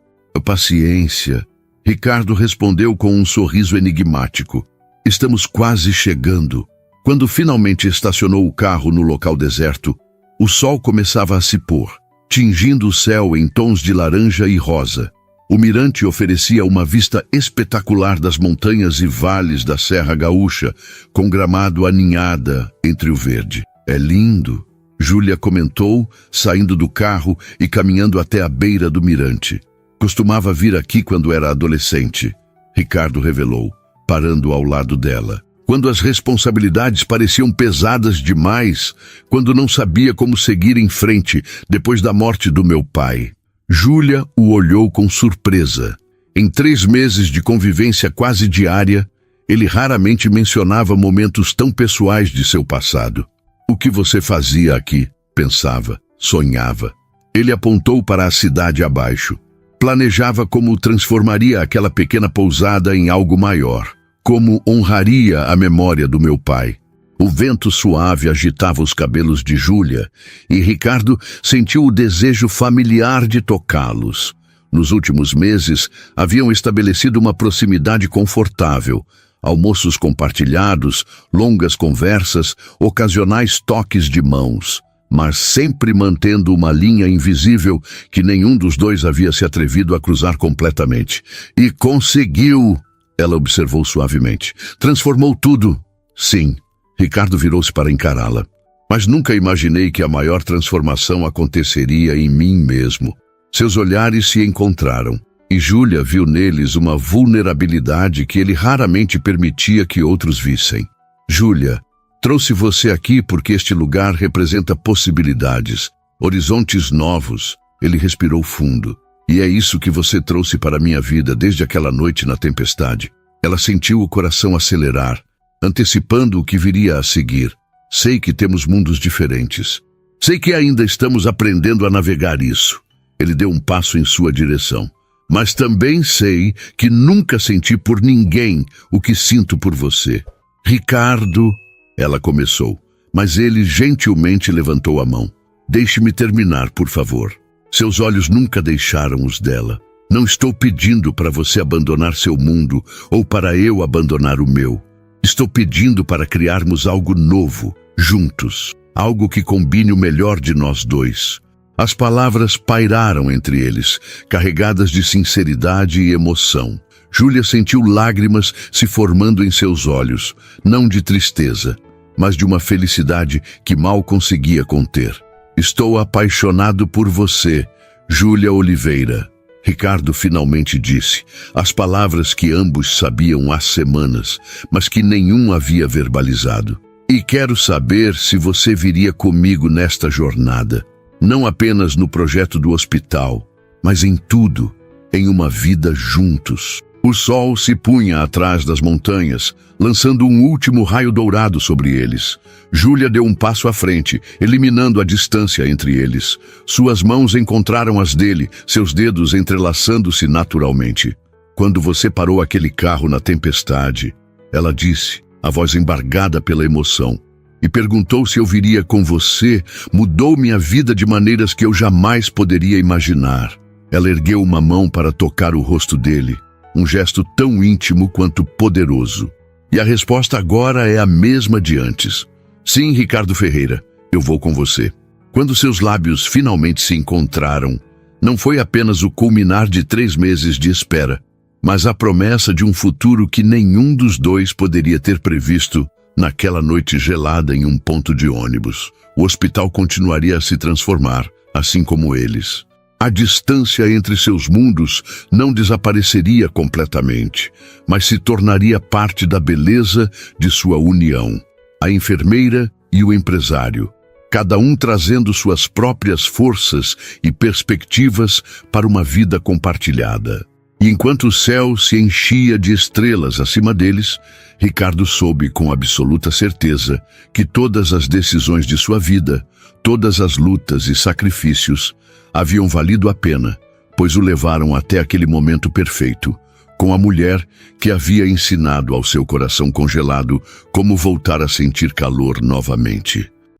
Speaker 1: "Paciência", Ricardo respondeu com um sorriso enigmático. "Estamos quase chegando." Quando finalmente estacionou o carro no local deserto, o sol começava a se pôr, tingindo o céu em tons de laranja e rosa. O mirante oferecia uma vista espetacular das montanhas e vales da Serra Gaúcha, com Gramado aninhada entre o verde. "É lindo", Júlia comentou, saindo do carro e caminhando até a beira do mirante. "Costumava vir aqui quando era adolescente", Ricardo revelou, parando ao lado dela. "Quando as responsabilidades pareciam pesadas demais, quando não sabia como seguir em frente depois da morte do meu pai." Júlia o olhou com surpresa. Em 3 meses de convivência quase diária, ele raramente mencionava momentos tão pessoais de seu passado. "O que você fazia aqui?", pensava, sonhava. Ele apontou para a cidade abaixo. Planejava como transformaria aquela pequena pousada em algo maior. Como honraria a memória do meu pai. O vento suave agitava os cabelos de Júlia e Ricardo sentiu o desejo familiar de tocá-los. Nos últimos meses, haviam estabelecido uma proximidade confortável. Almoços compartilhados, longas conversas, ocasionais toques de mãos, mas sempre mantendo uma linha invisível que nenhum dos dois havia se atrevido a cruzar completamente. "E conseguiu", ela observou suavemente. "Transformou tudo." "Sim." Ricardo virou-se para encará-la. "Mas nunca imaginei que a maior transformação aconteceria em mim mesmo." Seus olhares se encontraram, e Júlia viu neles uma vulnerabilidade que ele raramente permitia que outros vissem. "Júlia, trouxe você aqui porque este lugar representa possibilidades, horizontes novos." Ele respirou fundo. "E é isso que você trouxe para minha vida desde aquela noite na tempestade." Ela sentiu o coração acelerar, antecipando o que viria a seguir. "Sei que temos mundos diferentes. Sei que ainda estamos aprendendo a navegar isso." Ele deu um passo em sua direção. "Mas também sei que nunca senti por ninguém o que sinto por você." "Ricardo", ela começou, mas ele gentilmente levantou a mão. "Deixe-me terminar, por favor." Seus olhos nunca deixaram os dela. "Não estou pedindo para você abandonar seu mundo ou para eu abandonar o meu. Estou pedindo para criarmos algo novo, juntos. Algo que combine o melhor de nós dois." As palavras pairaram entre eles, carregadas de sinceridade e emoção. Júlia sentiu lágrimas se formando em seus olhos, não de tristeza, mas de uma felicidade que mal conseguia conter. "Estou apaixonado por você, Júlia Oliveira." Ricardo finalmente disse, as palavras que ambos sabiam há semanas, mas que nenhum havia verbalizado. "E quero saber se você viria comigo nesta jornada, não apenas no projeto do hospital, mas em tudo, em uma vida juntos." O sol se punha atrás das montanhas, lançando um último raio dourado sobre eles. Júlia deu um passo à frente, eliminando a distância entre eles. Suas mãos encontraram as dele, seus dedos entrelaçando-se naturalmente. Quando você parou aquele carro na tempestade, ela disse, a voz embargada pela emoção, e perguntou se eu viria com você. Mudou minha vida de maneiras que eu jamais poderia imaginar. Ela ergueu uma mão para tocar o rosto dele, um gesto tão íntimo quanto poderoso. E a resposta agora é a mesma de antes. Sim, Ricardo Ferreira, eu vou com você. Quando seus lábios finalmente se encontraram, não foi apenas o culminar de 3 meses de espera, mas a promessa de um futuro que nenhum dos dois poderia ter previsto naquela noite gelada em um ponto de ônibus. O hospital continuaria a se transformar, assim como eles. A distância entre seus mundos não desapareceria completamente, mas se tornaria parte da beleza de sua união. A enfermeira e o empresário, cada um trazendo suas próprias forças e perspectivas para uma vida compartilhada. E enquanto o céu se enchia de estrelas acima deles, Ricardo soube com absoluta certeza que todas as decisões de sua vida, todas as lutas e sacrifícios haviam valido a pena, pois o levaram até aquele momento perfeito, com a mulher que havia ensinado ao seu coração congelado como voltar a sentir calor novamente.